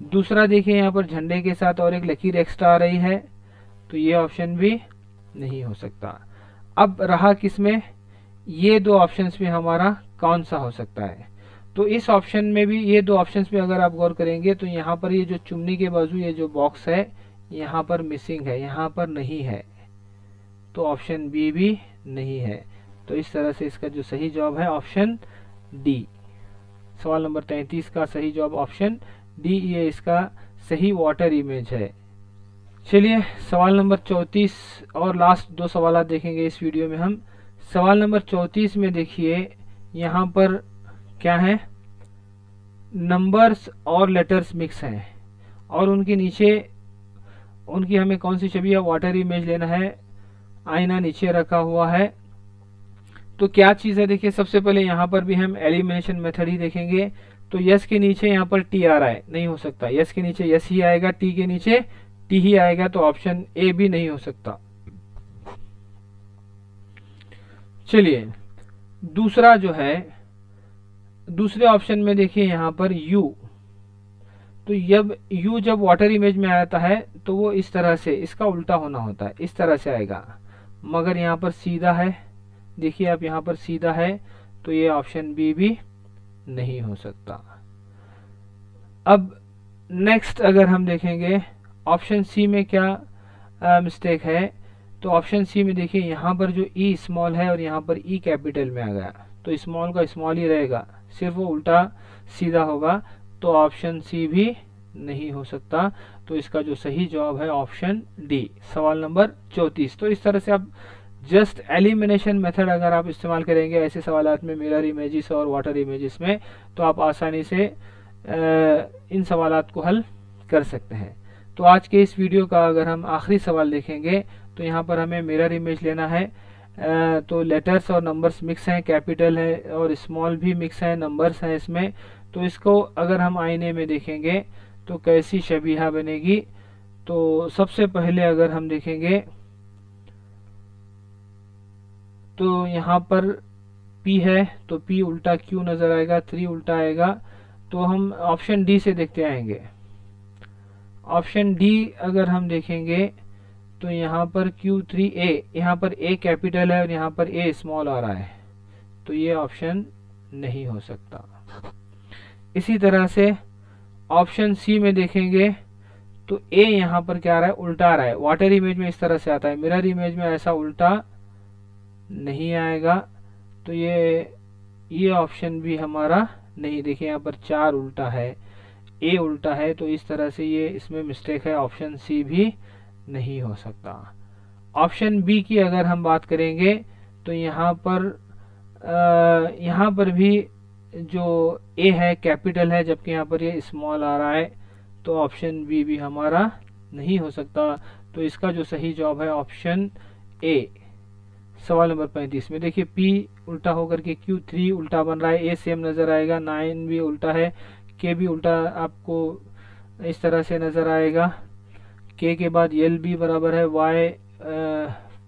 दूसरा देखिए यहाँ पर झंडे के साथ और एक लकीर एक्स्ट्रा आ रही है, तो ये ऑप्शन भी नहीं हो सकता। अब रहा किसमें, ये 2 ऑप्शंस में हमारा कौन सा हो सकता है। तो इस ऑप्शन में भी, ये 2 ऑप्शंस में अगर आप गौर करेंगे तो यहाँ पर ये जो चुन्नी के बाजू ये जो बॉक्स है यहाँ पर मिसिंग है, यहाँ पर नहीं है, तो ऑप्शन बी भी नहीं है। तो इस तरह से इसका जो सही जवाब है ऑप्शन डी। सवाल नंबर 33 का सही जवाब ऑप्शन डी, ये इसका सही वाटर इमेज है। चलिए सवाल नंबर 34 और लास्ट 2 सवाल देखेंगे इस वीडियो में हम। सवाल नंबर 34 में देखिए यहाँ पर क्या है, नंबर्स और लेटर्स मिक्स हैं और उनके नीचे उनकी हमें कौन सी छवि या वाटर इमेज लेना है, आईना नीचे रखा हुआ है। तो क्या चीज है, देखिए सबसे पहले यहाँ पर भी हम एलिमिनेशन मेथड ही देखेंगे। तो यस के नीचे यहाँ पर टी आ रहा है, नहीं हो सकता, यस के नीचे यस ही आएगा, टी के नीचे टी ही आएगा, तो ऑप्शन ए भी नहीं हो सकता। चलिए दूसरा जो है, दूसरे ऑप्शन में देखिए यहाँ पर यू, तो यू जब वाटर इमेज में आता है तो वो इस तरह से, इसका उल्टा होना होता है, इस तरह से आएगा, मगर यहाँ पर सीधा है, देखिए आप यहाँ पर सीधा है, तो ये ऑप्शन बी भी नहीं हो सकता। अब नेक्स्ट अगर हम देखेंगे ऑप्शन सी में क्या मिस्टेक है, तो ऑप्शन सी में देखिए यहाँ पर जो ई स्मॉल है और यहाँ पर ई कैपिटल में आ गया, तो स्मॉल का स्मॉल ही रहेगा, सिर्फ वो उल्टा सीधा होगा, तो ऑप्शन सी भी नहीं हो सकता। तो इसका जो सही जवाब है ऑप्शन डी, सवाल नंबर 34। तो इस तरह से आप जस्ट एलिमिनेशन मेथड अगर आप इस्तेमाल करेंगे ऐसे सवालात में, मिरर इमेजेस और वाटर इमेजेस में, तो आप आसानी से इन सवालात को हल कर सकते हैं। तो आज के इस वीडियो का अगर हम आखिरी सवाल देखेंगे तो यहाँ पर हमें मिरर इमेज लेना है। तो लेटर्स और नंबर्स मिक्स हैं, कैपिटल है और स्मॉल भी मिक्स है, नंबर्स हैं इसमें। तो इसको अगर हम आईने में देखेंगे तो कैसी शबीहा बनेगी। तो सबसे पहले अगर हम देखेंगे तो यहाँ पर P है, तो P उल्टा Q नजर आएगा, 3 उल्टा आएगा। तो हम ऑप्शन डी से देखते आएंगे। ऑप्शन डी अगर हम देखेंगे तो यहाँ पर Q3A, यहाँ पर A कैपिटल है और यहाँ पर A स्मॉल आ रहा है, तो ये ऑप्शन नहीं हो सकता। इसी तरह से ऑप्शन सी में देखेंगे तो A यहाँ पर क्या आ रहा है, उल्टा आ रहा है। वाटर इमेज में इस तरह से आता है, मिरर इमेज में ऐसा उल्टा नहीं आएगा, तो ये ऑप्शन भी हमारा नहीं। देखिए यहाँ पर 4 उल्टा है, A उल्टा है, तो इस तरह से ये इसमें मिस्टेक है, ऑप्शन सी भी नहीं हो सकता। ऑप्शन बी की अगर हम बात करेंगे तो यहाँ पर भी जो ए है कैपिटल है, जबकि यहाँ पर ये स्मॉल आ रहा है, तो ऑप्शन बी भी हमारा नहीं हो सकता। तो इसका जो सही जवाब है ऑप्शन ए, सवाल नंबर 35 में। देखिए P उल्टा होकर के Q3 उल्टा बन रहा है, A सेम नजर आएगा, 9 भी उल्टा है, K भी उल्टा आपको इस तरह से नजर आएगा। K के बाद L भी बराबर है, Y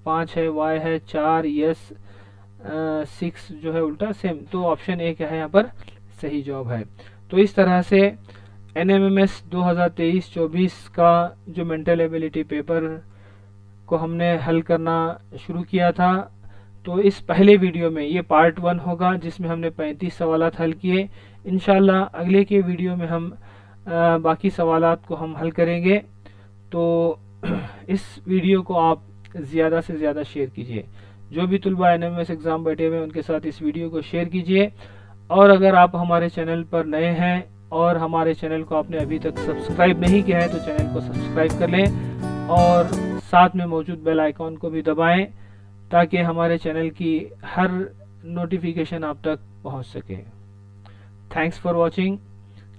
5 है, Y है 4, S 6 जो है उल्टा सेम। तो ऑप्शन ए क्या है यहाँ पर सही जवाब है। तो इस तरह से NMMS 2023-24 का जो मेंटल एबिलिटी पेपर को हमने हल करना शुरू किया था। तो इस पहले वीडियो में ये पार्ट 1 होगा जिसमें हमने 35 सवालात हल किए। इंशाल्लाह अगले के वीडियो में हम बाकी सवालात को हम हल करेंगे। तो इस वीडियो को आप ज़्यादा से ज़्यादा शेयर कीजिए। जो भी तुलबा NMMS एग्ज़ाम बैठे हुए हैं उनके साथ इस वीडियो को शेयर कीजिए। और अगर आप हमारे चैनल पर नए हैं और हमारे चैनल को आपने अभी तक सब्सक्राइब नहीं किया है तो चैनल को सब्सक्राइब कर लें और साथ में मौजूद बेल आइकॉन को भी दबाएं ताकि हमारे चैनल की हर नोटिफिकेशन आप तक पहुंच सके। Thanks for watching.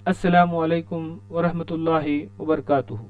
अस्सलामु अलैकुम वरहमतुल्लाहि वबरकातुहू।